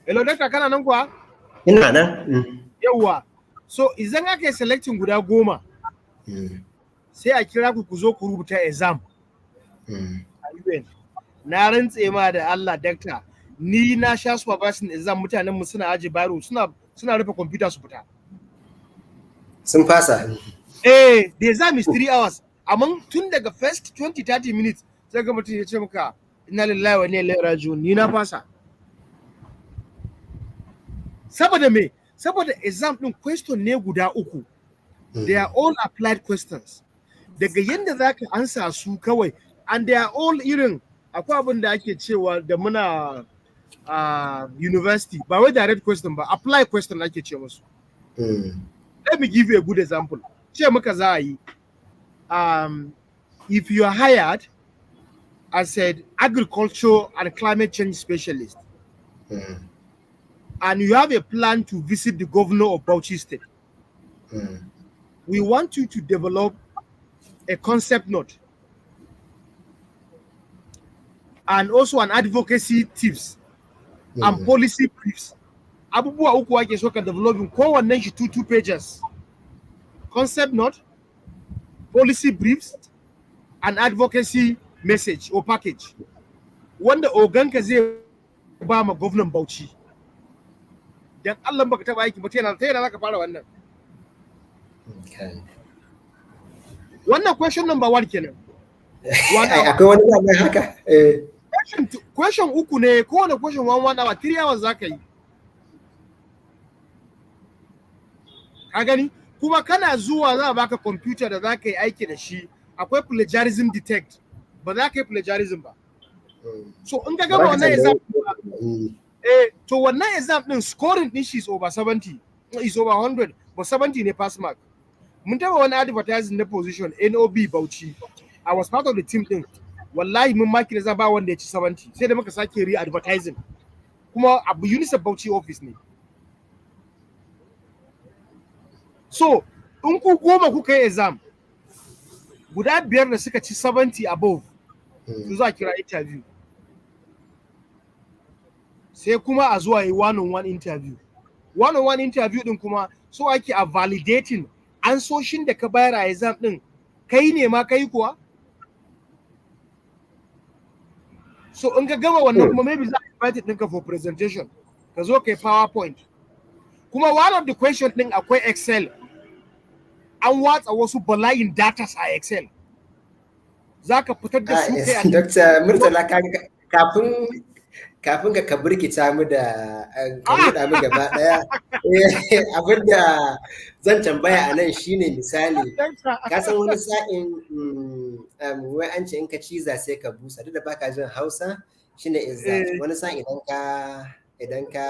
Hello doctor kana nan kuwa? Ina nan. Yawa. So idan aka selecting guda 10 sai a kira ku zo ku rubuta exam. Na rantse ma da Allah dakta, ni na sha supervising exam mutanen mu suna aje biro suna rufe computer su fita. Sun fasa. The exam is 3 hours. Amma tun daga first 20-30 minutes sai ga mutum ya ce maka inna lillahi wa inna ilaihi raji'un, ni na fasa. Saboda me? Saboda exam din question ne guda uku. They are all applied questions. Daga yanda zaka ansa su kawai, and they are all irin akwai abin da ake cewa da muna university, ba wai direct question ba, apply question ake ce musu. Let me give you a good example. Ce maka za a yi, if you are hired as an agriculture and climate change specialist, and you have a plan to visit the governor of Bauchi State, we want you to develop a concept note and also an advocacy tips and policy briefs. Abubuwa uku ake so ka developing, kowannen shi 2 pages. Concept note, policy briefs, and advocacy message or package. Wanda oganka zai ba ma gwamnan Bauchi. Dan Allah baka taba aiki ba ta yana zaka fara wannan. Okay. Wannan question number 1 kenan. Akwai wani mai haka. Question uku ne, kowane question 1 hour, 3 hours zaka yi. Ka gani? Kuma kana zuwa za a baka computer da zaka yi aiki da shi, akwai plagiarism detect. Ba za ka yi plagiarism ba. So in ka gama wannan exam, to wannan exam din scoring din shi is over 70, is over 100, but 70 ne pass mark. Mun taba wani advertising na position NOB Bauchi. I was part of the team din. Wallahi mun maki da ba wanda ya ci 70. Sai da muka sake re-advertising. Kuma abu UNICEF Bauchi office ne. So, in ku goma kuka yi exam, guda 5 da suka ci 70 above, su za kira interview. Sai kuma a zuwa yi one-on-one interview. One-on-one interview din kuma so ake a validating ansoshin da ka bayar a exam din, kai ne ma kai kuwa? So in ka gama wannan kuma maybe za a invite ɗinka for presentation, ka zo kai PowerPoint. Kuma one of the question din akwai Excel. An watsa wasu bala'in data a Excel. Za ka fitar da su kai a Dr. Murtala, kafin ka burkita mu da ka mu gaba daya, abinda zan tambaya a nan shine misali, ka san wani sa'in wai an ce in ka ciza sai ka busa, duk da baka jin Hausa shine exact. Wani sa'in idan ka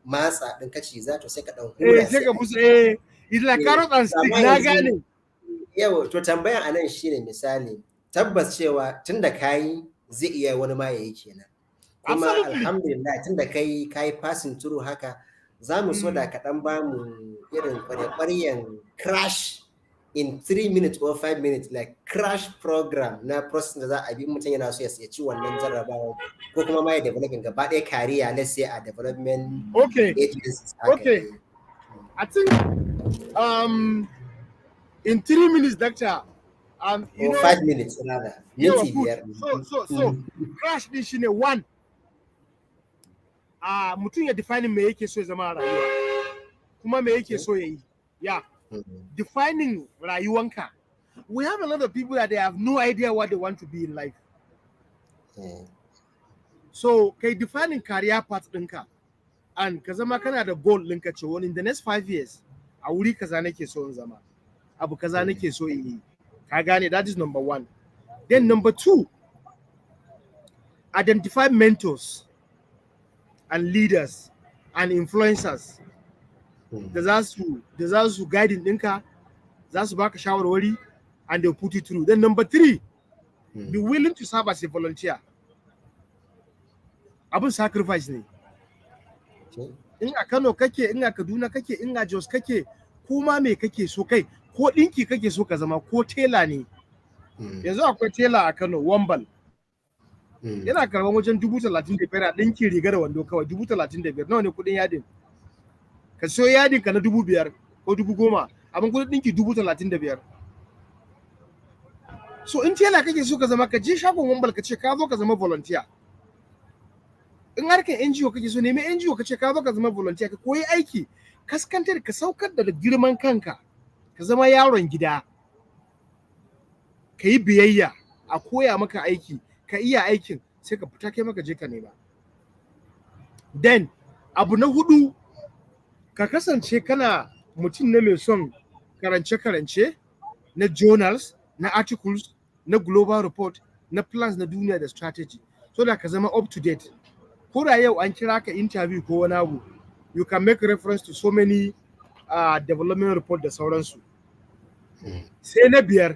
matsa din ka ciza to sai ka dan hura sai ka busa. It's like carrot and stick, na gane. Yau, to tambayan anan shine misali, tabbas cewa tunda kayi zai iya wani ma yayi kenan. Kuma alhamdulillah tunda kai passing through haka, za mu so da kaɗan ba mu irin ƙwarya-ƙwaryan crash in 3 minutes or 5 minutes, like crash program na process da za a bi mutum yana so ya ci wannan jarrabawa ko kuma ma ya developing gaba ɗaya kariya, let's say a development agencies. Okay. I think in 3 minutes, doctor, or 5 minutes rather. So crash din shine 1. Mutum ya defining me yake so ya zama rayuwa, kuma me yake so ya yi. Yeah. Defining rayuwanka. We have a lot of people that they have no idea what they want to be in life. So kai defining career path ɗinka, and ka zama kana da goal ɗinka cewa in the next 5 years a wuri kaza nake so in zama, abu kaza nake so in yi. Ka gane, that is number 1. Then number 2, identify mentors and leaders and influencers da za su guiding ɗinka, za su baka shawarwari, and they'll put you through. Then number 3, be willing to serve as a volunteer. Abun sacrifice ne. In a Kano kake, in a Kaduna kake, in a Jos kake, ko ma me kake so kai, ko ɗinki kake so ka zama, ko tela ne. Yanzu akwai tela a Kano, Wambal. Yana karɓar wajen 35,000 a ɗinki riga da wando kawai, 35,000. Nawa ne kuɗin yadin? Ka siyo yadin ka na 5,000 ko 10,000, abin kuɗin ɗinki 35,000. So in tela kake so ka zama, ka je shagon wambal ka ce ka zo ka zama volunteer. In harkar NGO kake so, nemi NGO ka ce ka zo ka zama volunteer, ka koyi aiki, kaskantar ka saukar da girman kanka, ka zama yaron gida, ka yi biyayya, a koya maka aiki, ka iya aikin, sai ka fita kai maka je ka nema. Then abu na hudu, ka kasance kana mutum ne mai son karance-karance na journals, na articles, na global report, na plans na duniya da strategy, so da ka zama up to date. Ko da yau an kira ka interview ko wani abu, you can make reference to so many development report da sauransu. Sai na biyar,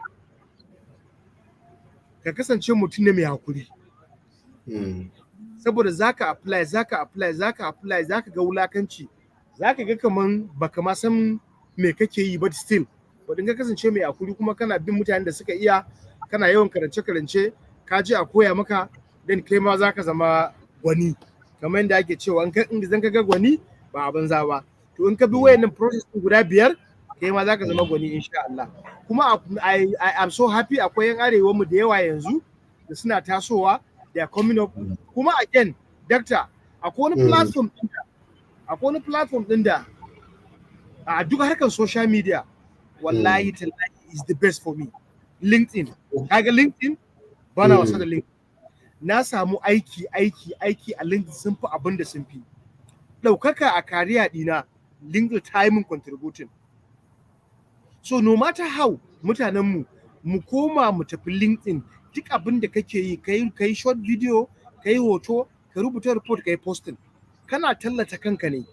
ka kasance mutum ne mai hakuri. Saboda zaka apply zaka ga wulakanci, zaka ga kaman baka ma san me kake yi, but still wadin ka kasance mai hakuri kuma kana bin mutanen da suka iya, kana yawan karance ka je a koya maka, then kai ma zaka zama gwani, kamar yadda ake cewa idan ka ga gwani ba a banza ba. To in ka bi wayannan process guda biyar, kai ma zaka zama gwani insha Allah. Kuma I am so happy akwai yan arewa mu da yawa yanzu da suna tasowa, they are coming up. Kuma again, doctor, akwai wani platform din da a duk harkar social media, wallahi tallahi is the best for me. LinkedIn. Kaga LinkedIn? Bana wasa da LinkedIn. Na samu aiki a LinkedIn sun fi abin da sun fi. Ɗaukaka a kariya ɗina, LinkedIn ta yi min contributing. So no matter how, mutanenmu mu koma mu tafi LinkedIn, duk abin da kake yi, kai short video, kai hoto, ka rubuta report, kai posting, kana tallata kanka ne.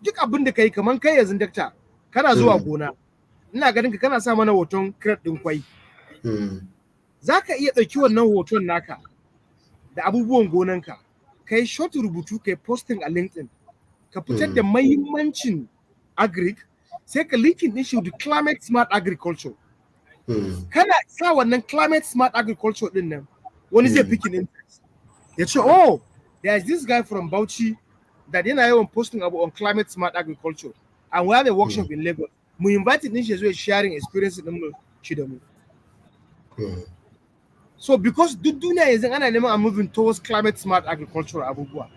Duk abin da kai, kaman kai yanzu dakta, kana zuwa gona, ina ganin ka kana sa mana hoton crate din kwai. Zaka iya ɗauki wannan hoton naka da abubuwan gonanka, kai short rubutu, kai posting a LinkedIn, ka fitar da mahimmancin agric, sai ka linkin din shi da climate smart agriculture. Kana sa wannan climate smart agriculture din nan, wani zai pick interest. Ya ce, oh, there is this guy from Bauchi that yana yawan posting on climate smart agriculture, and we have a workshop in Lagos. Mu invite din shi zuwa sharing experience din mu shi da mu. So because duk duniya yanzu ana neman a moving towards climate smart agriculture abubuwa.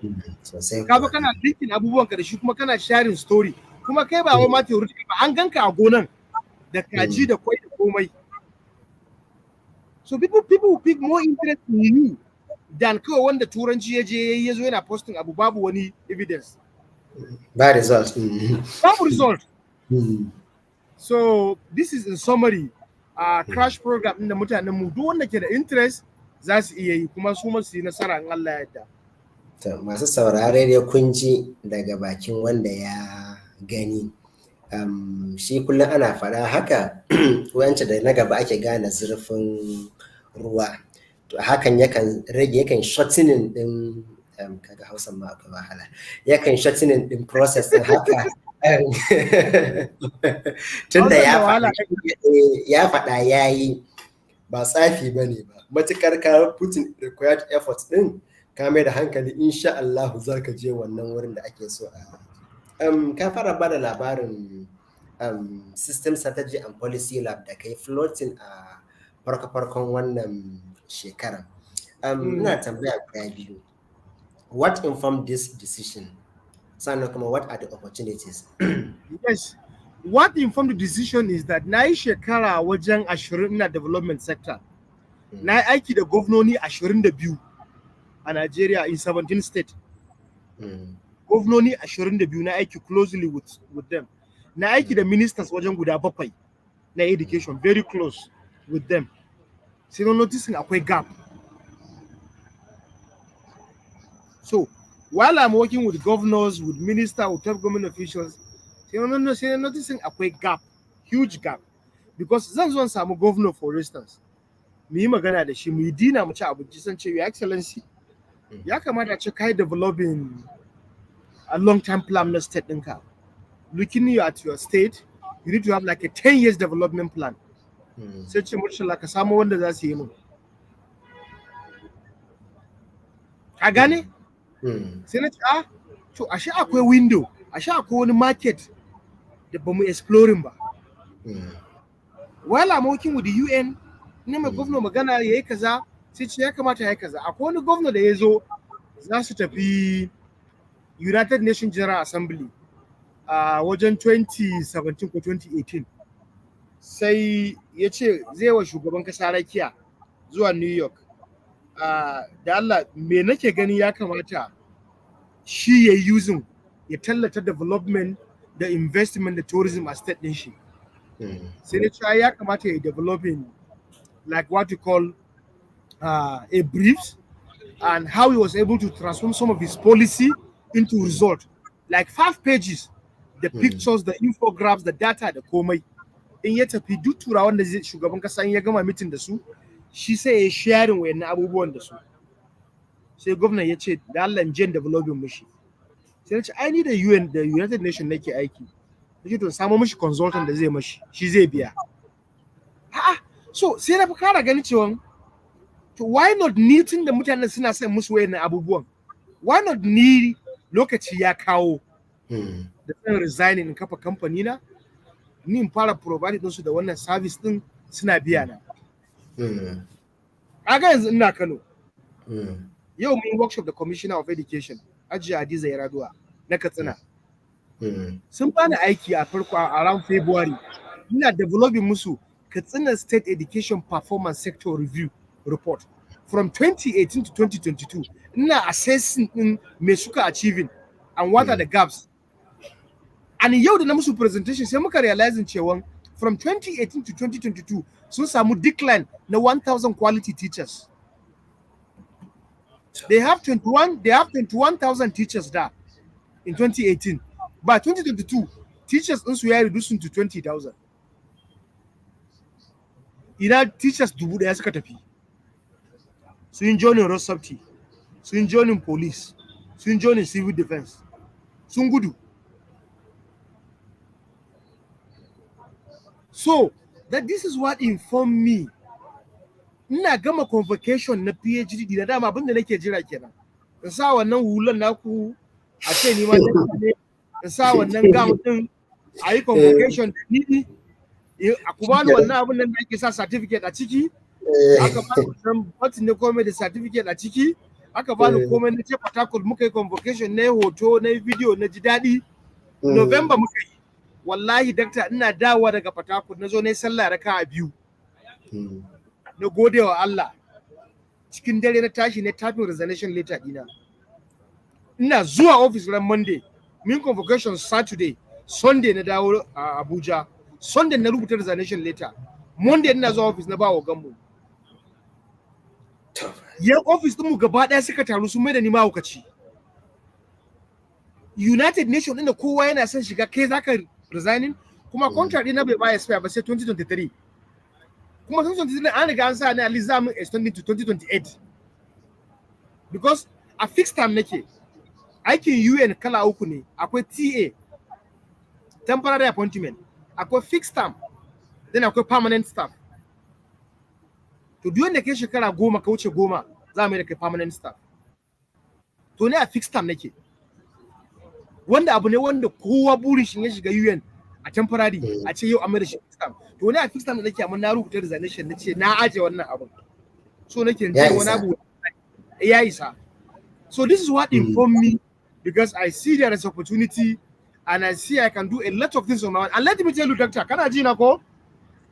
Ka ba kana linking abubuwan ka da shi, kuma kana sharing story, kuma kai ba wai ma theoretical ba, an ganka a gonan da kaji da kwai da komai. So people will pick more interest in you than kawai wanda turanci ya zo yana posting abu babu wani evidence. Bad result. Babu result. So this is in summary crash program din da mutanen mu duk wanda ke da interest za su iya yi, kuma su ma su yi nasara in Allah ya yarda. To masu saurare dai kun ji daga bakin wanda ya gani. Shi kullum ana faɗa haka, wance da na gaba ake gane zurfin ruwa. To hakan yakan shortening din kaga Hausa ma akwai wahala. Yakan shortening din process din haka. Tunda ya faɗa yayi, ba tsafi bane ba. Matukar ka putting required effort din, ka mai da hankali, insha Allah zaka je wannan wurin da ake so a. Ka fara bada labarin system strategy and policy lab da kai floating a farkon wannan shekaran. Ina tambaya guda biyu. What informed this decision? Sannan kuma what are the opportunities? Yes, what informed the decision is that na yi shekara wajen 20 na development sector. Na yi aiki da gwamnoni 22 a Nigeria in 17 states. Gwamnoni 22 na aiki closely with them. Na aiki da ministers wajen guda 7 na education, very close with them. Sai na noticing akwai gap. So while I'm working with governors, with ministers, with top government officials, sai na noticing akwai gap, huge gap. Because zan zo samu governor, for instance, mu yi magana da shi, mu yi dina mu ci abinci, san ce, Your Excellency, ya kamata ce kai developing a long-term plan na state ɗinka. Looking at your state, you need to have like a 10 years development plan. Sai ce, Murtala, ka samu wanda za su yi mun. Ka gane? Sai na ce, to ashe akwai window, ashe akwai wani market da ba mu exploring ba. while I'm working with the UN, ne mai governor magana yayi kaza, sai ce ya kamata yayi kaza. Akwai wani governor da ya zo za su tafi United Nations General Assembly a wajen 2017 ko 2018. Sai ya ce zai wa shugaban kasa rakiya zuwa New York. Da Allah me nake gani ya kamata shi ya using ya tallata development da investment da tourism a state din shi. Sai ya ce ya kamata ya developing like what you call a briefs and how he was able to transform some of his policy into result, like 5 pages, the pictures, the infographics, the data, the komai. In ya tafi duk turawan da shugaban kasa ya gama meeting da su, shi sai ya sharing wayannan abubuwan da su. Sai gwamnati ya ce da Allah in developing mushi. Sai ya ce I need the UN, the United Nations nake aiki. Nake to samu mushi consultant da zai mashi, shi zai biya. So sai na fi kara ganin cewa to why not ni tun da mutanen suna son musu wayannan abubuwan? Why not ni lokaci ya kawo da zan resigning in kafa kamfani na? Ni in fara provide din su da wannan service din suna biya na. Kaga yanzu ina Kano. Yau mun workshop da Commissioner of Education, Hajiya Hadiza Yaraduwa na Katsina. Sun bani aiki a farko around February. Ina developing musu Katsina State Education Performance Sector Review report from 2018 to 2022. Ina assessing in me suka achieving and what are the gaps. And yau da na musu presentation sai muka realizing cewa from 2018 to 2022 sun samu decline na 1,000 quality teachers. They have 21,000 teachers there in 2018. By 2022, teachers also were reducing to 20,000. Ina teachers dubu daya suka tafi. Sun joinin road safety, sun joinin police, sun joinin civil defense, sun gudu. So that this is what informed me. Ina gama convocation na PhD da dama abin da nake jira kenan. In sa wannan hulan naku a ce ni ma ne, in sa wannan gown din a yi convocation da ni, a kuma wannan abin nan da ake sa certificate a ciki, aka ba ni button ne komai da certificate a ciki, aka ba ni komai na ce Patakul muka yi convocation na hoto na video na ji daɗi. November muka yi. Wallahi dakta ina dawowa daga Patakul na zo na yi sallah raka'a 2. Na gode wa Allah. Cikin dare na tashi ne typing resignation letter dina. Ina zuwa office ran Monday, min convocation Saturday, Sunday na dawo a Abuja. Sunday na rubuta resignation letter. Monday ina zuwa office na ba wa gammu. Yan office din mu gaba daya suka taru sun mai da ni mahaukaci. United Nations din da kowa yana son shiga kai zaka resigning kuma contract din na bai ba expire ba sai 2023. Kuma 2023 an riga an sa ne at least zamu extend to 2028. Because a fixed term nake. Aikin UN kala uku ne, akwai TA, temporary appointment, akwai fixed term, then akwai permanent staff. To duk wanda ke shekara 10 ka wuce 10 za mu yi da kai permanent staff. To ne a fixed term nake. Wanda abu ne wanda kowa burin shi ya shiga UN a temporary a ce yau an mai da shi fixed term. To ne a fixed term da nake amma na rubuta resignation nace na aje wannan abun. So nake jin wani abu ya isa. So this is what informed me because I see there is opportunity and I see I can do a lot of things on my own. And let me tell you, doctor, kana ji na ko?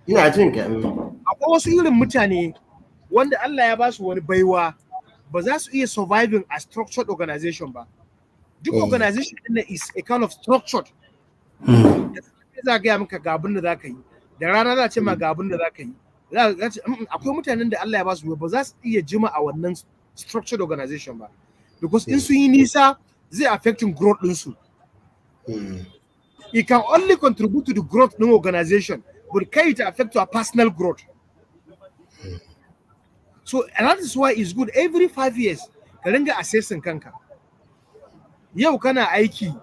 Ina jin ka. Akwai wasu irin mutane wanda Allah ya ba su wani baiwa ba za su iya surviving a structured organization ba. Duk organization din is a kind of structured. Za ga maka ga abin da za ka yi. Da rana za ce ma ga abin da za ka yi. Akwai mutanen da Allah ya ba su ba za su iya jima a wannan structured organization ba. Because in sun yi nisa zai affecting growth ɗinsu. It can only contribute to the growth of the organization, but can it affect your personal growth? So, and that is why it's good every 5 years ka ringa assessing kanka. Yau kana aiki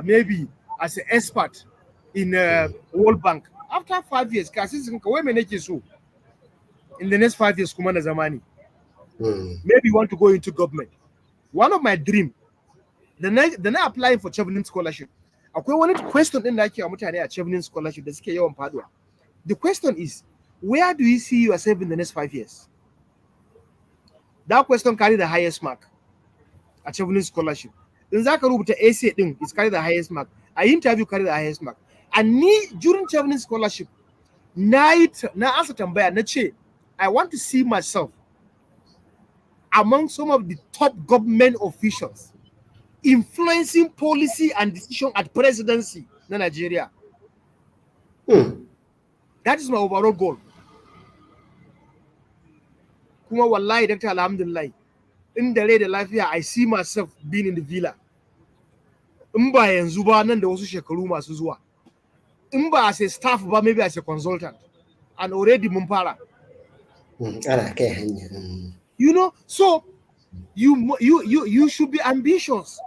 maybe as an expert in World Bank. After 5 years, ka assess kanka wai me nake so in the next 5 years kuma na zamani. Maybe you want to go into government. One of my dream, the na applying for Chevening scholarship. Akwai wani question din da ake wa mutane a Chevening scholarship da suke yawan faduwa. The question is, where do you see yourself in the next 5 years? That question carry the highest mark a traveling scholarship. In za ka rubuta essay din, is carry the highest mark. A interview carry the highest mark. And me, during traveling scholarship, na answer tambaya na ce, I want to see myself among some of the top government officials influencing policy and decision at presidency na Nigeria. That is my overall goal. Kuma wallahi, Dr. Alhamdulillah, in da rai da lafiya, I see myself being in the villa. In ba yanzu ba, nan da wasu shekaru masu zuwa. In ba as a staff ba, maybe as a consultant. And already mun fara. Ana kai hanya. You know, so you should be ambitious.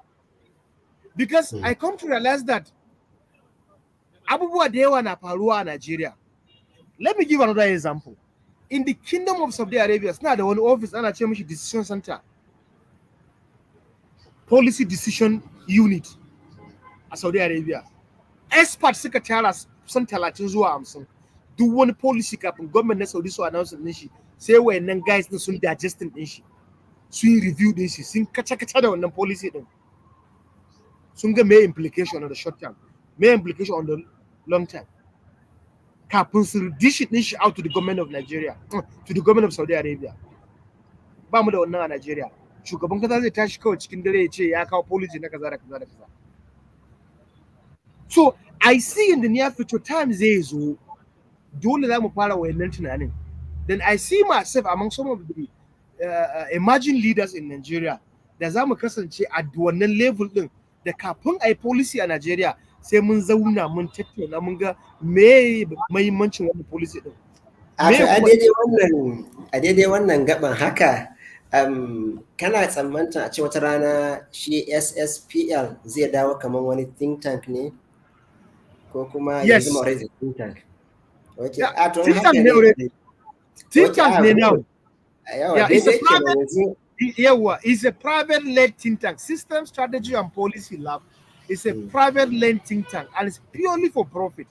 Because I come to realize that abubuwa da yawa na faruwa a Nigeria. Let me give another example. In the Kingdom of Saudi Arabia, suna da wani office ana ce mishi decision center, policy decision unit a Saudi Arabia. Experts suka tara kusan 30 zuwa 50. Duk wani policy kafin government na Saudi su announce din shi, sai wayannan guys din sun digesting din shi, sun review din shi, sun kaca-kaca da wannan policy din. Sun ga me implication on the short term, me implication on the long term. Kafin su dish it din shi out to the government of Nigeria, to the government of Saudi Arabia. Ba mu da wannan a Nigeria. Shugaban kasa zai tashi kawai cikin dare ya ce ya kawo policy na kaza da kaza da kaza. So I see in the near future time zai zo dole za mu fara wayannan tunanin. Then I see myself among some of the emerging leaders in Nigeria da za mu kasance a wannan level din da kafin a yi policy a Nigeria sai mun zauna mun tattauna mun ga me mahimmancin wannan policy din. A daidai wannan gaban haka kana tsammantan a ce wata rana shi SSPL zai dawo kamar wani think tank ne ko kuma yanzu ma already think tank? Okay, think tank ne already. Think tank ne now. Yeah, it's a private-led think tank. System Strategy and Policy Lab is a private-led think tank and it's purely for profit.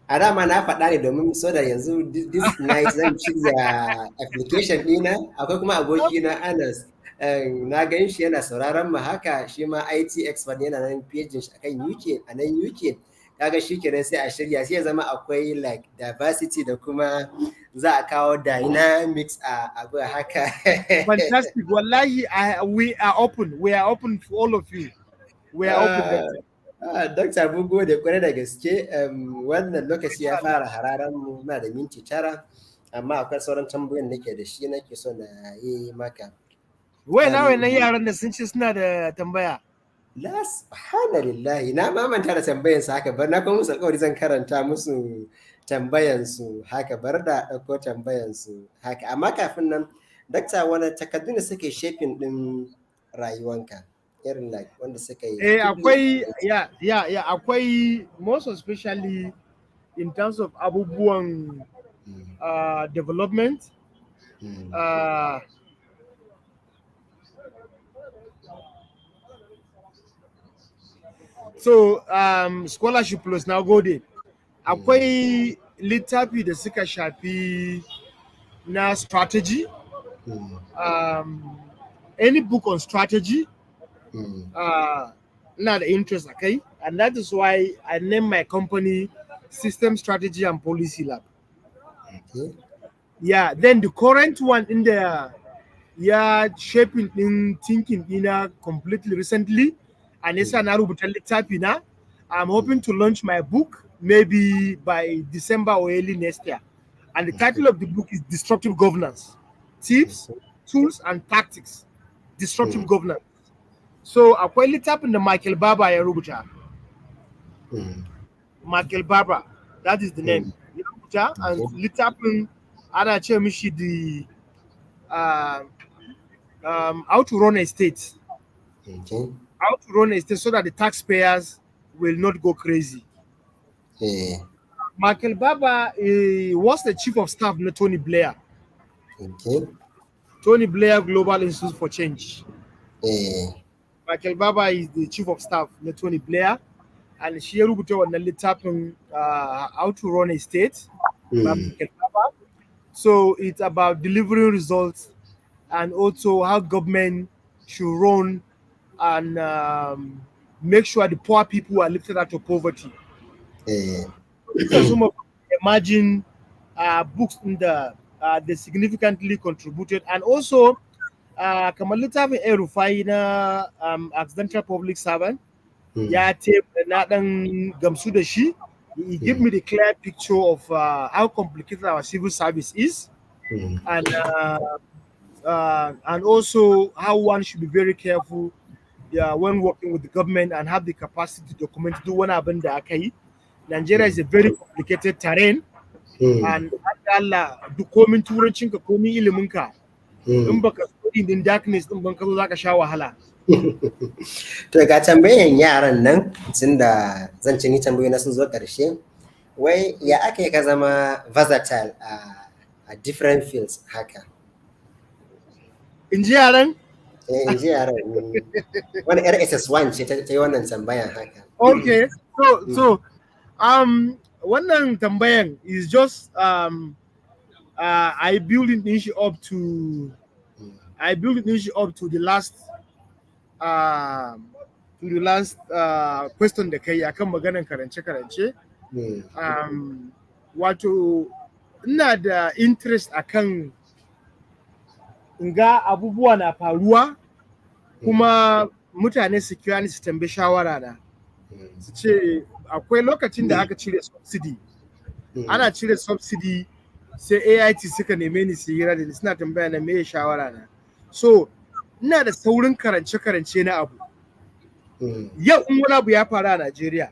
A dama na faɗa ne domin so da yanzu this night zan shirya application ɗina, akwai kuma aboki na Anas, na gan shi yana sauraron mu haka, shi ma IT expert yana nan page shi akan UK, a nan UK, kaga shi kenan sai a shirya, sai ya zama akwai like diversity da kuma za a kawo dynamics a abu haka. Fantastic. Wallahi, we are open to all of you. We are open. Dr. Bugo da kwarai da gaske, wannan lokaci ya fara hararan mu na da minti 9, amma akwai sauran tambayoyin nake da shi nake so na yi maka. Wayannan yaran da sun ce suna da tambaya. La subhanallahi, na mamanta da tambayan su haka, bar na kuma musu alƙawari zan karanta musu tambayan su haka, bar da ɗauko tambayan su haka. Amma kafin nan, Dr. wani takardu ne suke shaping din rayuwanka? Irin like wanda suka yi akwai akwai most especially in terms of abubuwan development, so scholarship plus na gode, akwai littafi da suka shafi na strategy, any book on strategy, not interest, okay, and that is why I named my company System Strategy and Policy Lab. Okay. Yeah, then the current one in the shaping in thinking in completely recently, and it's an rubuta littafi na. I'm hoping to launch my book maybe by December or early next year, and the title of the book is Disruptive Governance: Tips, Tools, and Tactics. Disruptive Governance. So akwai littafin da Michael Baba ya rubuta. Michael Baba, that is the name. Ya rubuta, and littafin ana ce mishi the how to run a state. Okay. How to run a state so that the taxpayers will not go crazy. Michael Baba was the chief of staff na Tony Blair. Okay. Tony Blair Global Institute for Change. Michael Baba is the chief of staff na Tony Blair, and shi ya rubuta wannan littafin how to run a state Mm. So it's about delivering results and also how government should run and make sure the poor people are lifted out of poverty. Eh. These are some of the emerging books in they significantly contributed, and also kamar littafin El Rufai na accidental public servant Mm. ya ce na dan gamsu da shi. He give Mm. me the clear picture of how complicated our civil service is, Mm. and also how one should be very careful, yeah, when working with the government and have the capacity to document do wani abin da aka yi. Nigeria is a very complicated terrain, Mm. and Allah duk komin turancin ka komin ilimin ka in Mm. baka study din darkness din ban ka zo zaka sha wahala. To ga tambayan yaran nan tunda zan ci ni tambayoyi na sun zo ƙarshe. Wai ya aka yi ka zama versatile a different fields haka? In ji yaran? In ji yaran. Wani yar SS1 ce ta yi wannan tambayan haka. Okay, so wannan tambayan is just I build it up to the last question da kai akan maganan karance wato ina da interest akan in ga abubuwa na faruwa kuma mutane su kira ni su tambayi shawara na su ce akwai lokacin da aka cire subsidy ana cire subsidy sai AIT suka neme ni su hira da ni suna tambaya na me shawara na, so ina da saurin karance na abu. Yau in wani abu ya faru a Najeriya,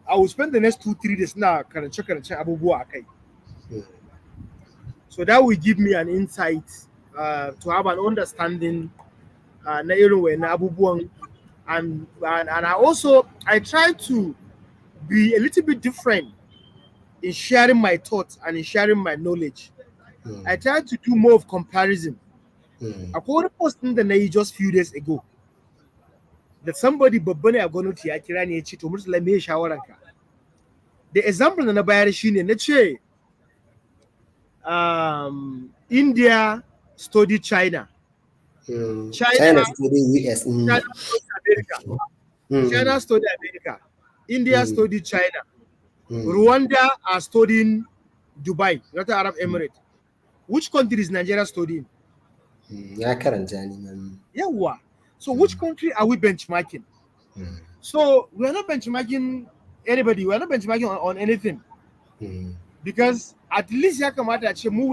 I will spend the next 2-3 days na karance abubuwa a kai. So that will give me an insight to have an understanding na irin wayannan abubuwan, and I try to be a little bit different in sharing my thoughts and in sharing my knowledge. I try to do more of comparison. Akwai wani post din da na yi just few days ago that somebody babba ne a gwamnati ya kira ni ya ce to Murtala me shawaranka. The example da na bayar shine na ce India study China. China study US. China study America. China study America. India study China. Rwanda are studying Dubai, not the Arab Emirates. Which country is Nigeria studying? Ya karanta ni man. Yawa. So which country are we benchmarking? So we are not benchmarking anybody. We are not benchmarking on anything. Because at least we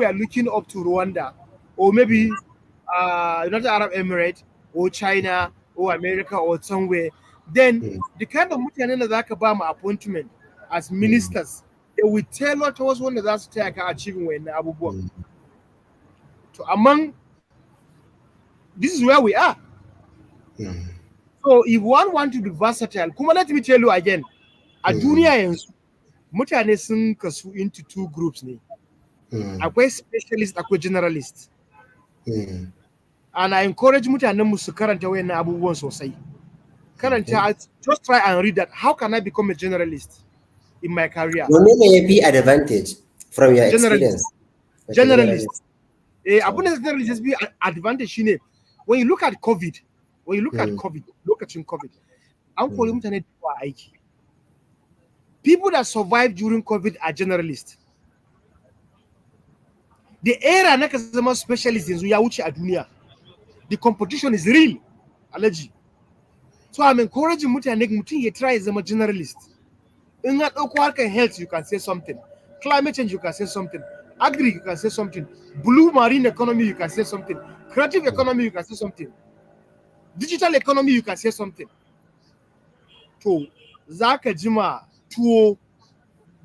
are looking up to Rwanda, or maybe United Arab Emirates, or China, or America, or somewhere. Then the kind of mutane da zaka ba mu appointment as ministers, they will tell us wanda za su taya ka achieving wayannan abubuwan. So among this is where we are. So if one want to be versatile, kuma let me tell you again, a duniya yanzu mutane sun kasu into 2 groups ne. Akwai specialist, akwai generalist. And I encourage mutanen mu su karanta wayannan abubuwan sosai. Karanta, just try and read that. How can I become a generalist in my career? Wanne ne yafi advantage from your experience? Generalist. Abun da generalist be advantage shine when you look at COVID, lokacin COVID, an kori mutane da aiki. People that survived during COVID are generalists. The era na ka zama specialist yanzu ya wuce a duniya. The competition is real, Alaji. So I'm encouraging mutum ya try zama generalist. In ka dauko harkar health, you can say something. Climate change, you can say something. Agri, you can say something. Blue marine economy, you can say something. Creative economy, you can say something. Digital economy, you can say something. To zaka jima tuwo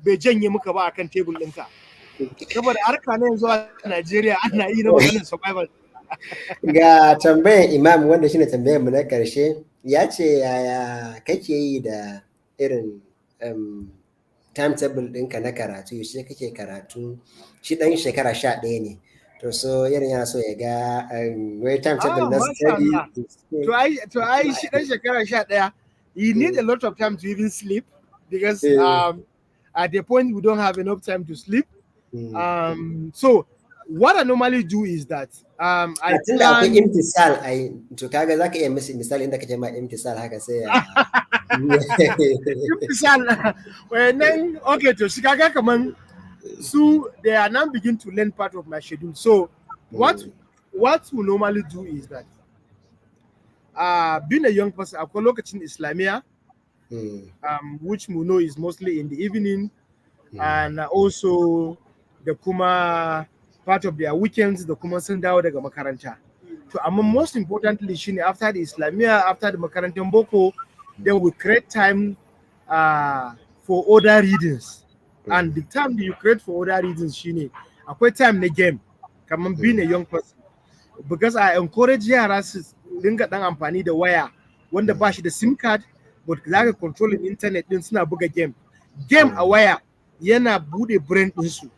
bai janye muka ba akan table ɗinka. Saboda harka ne yanzu a Najeriya ana yi na maganar survival. Ga tambayan Imam wanda shine tambayar mu na karshe, ya ce yaya kake yi da irin timetable ɗinka na karatu, yaushe kake karatu, shi ɗan shekara 11 ne. To so yana so ya ga wai timetable na study. To ai shi ɗan shekara 11, you need a lot of time to even sleep because At the point we don't have enough time to sleep. Mm. So what I normally do is that I Tunda akwai plan. imtisal ai to kaga zaka iya misali inda kake ma imtisal haka sai ya Misal, when okay to Chicago kaman so they are now begin to learn part of my schedule. So what we normally do is that being a young person, I call in Islamia, which we know is mostly in the evening, and also the kuma part of their weekends, the kuma sun dawo daga makaranta. So, most importantly, shine after the Islamia, after the makarantan boko, then we create time for other readings. And the time that you create for other readings, shine akwai time na game, kaman being a young person. Because I encourage yara su dinga dan amfani da waya wanda ba shi da SIM card, but za ka controlling internet din suna buga game. Game a waya yana bude brain ɗinsu,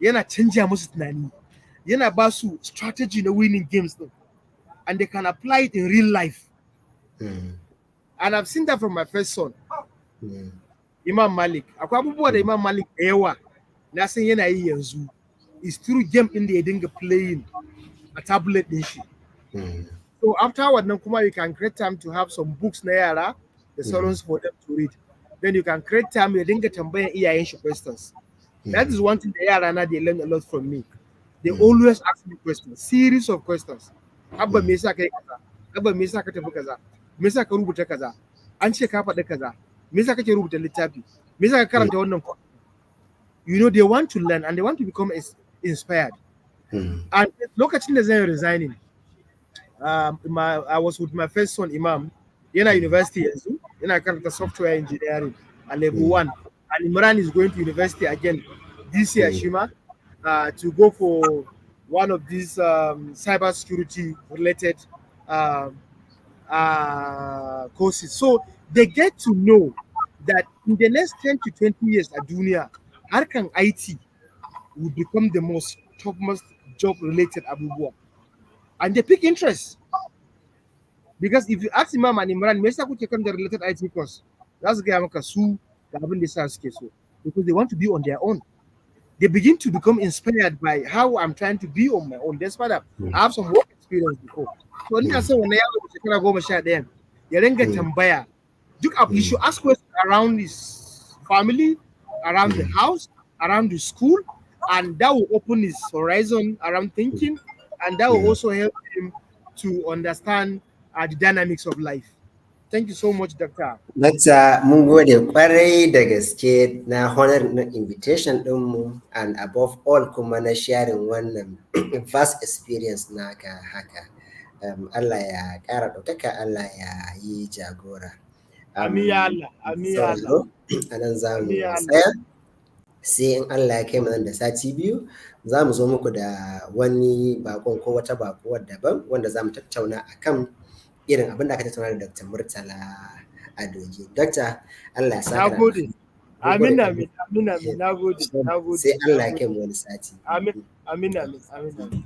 yana canja musu tunani, yana ba su strategy na winning games din, and they can apply it in real life. And I've seen that from my first son, Imam Malik. Akwai abubuwa da Imam Malik da yawa na san yana yi yanzu is through game din da ya dinga playing a tablet din shi. So after wannan kuma you can create time to have some books na yara da sauransu for them to read. Then you can create time ya dinga tambayan iyayen shi questions. That is one thing the yara na they learn a lot from me. They always ask me questions, series of questions. Abba me yasa kai kaza? Abba me yasa ka tafi kaza? Me yasa ka rubuta kaza? An ce ka faɗi kaza. Me yasa kake rubuta littafi? Me yasa ka karanta wannan? You know, they want to learn and they want to become inspired. And lokacin da zan resigning, I was with my first son Imam yana university yanzu, yana karanta software engineering at level 1, and Imran is going to university again this year Shima to go for one of these cyber security related courses. So they get to know that in the next 10 to 20 years at Dunia, harkan IT will become the most topmost job related abubuwa, and they pick interest. Because if you ask Imam and Imran, me yasa kuke kan the related IT course? Za su gaya maka su ga abin da yasa suke so, because they want to be on their own. They begin to become inspired by how I'm trying to be on my own. Despite that, I have some work experience before. So ina son wannan yaro da shekara 11 ya ringa tambaya duk abu. You should ask questions around his family, around the house, around the school, and that will open his horizon around thinking, and that will also help him to understand the dynamics of life. Thank you so much, Doctor. Dakta, mun gode kwarai da gaske na honor na invitation ɗinmu, and above all kuma na sharing wannan vast experience naka haka. Allah ya ƙara ɗaukaka, Allah ya yi jagora. Amin ya Allah, amin ya Allah. A nan za mu tsaya, sai in Allah ya kai mu nan da sati biyu za mu zo muku da wani bakon ko wata bakuwar daban wanda za mu tattauna akan irin abin da aka tattauna da Dr. Murtala Adogi. Dokta, Allah ya saka. Na gode. Amin, amin, amin, amin. Na gode, na gode. Sai Allah ya kai mu wani sati. Amin, amin, amin, amin, amin.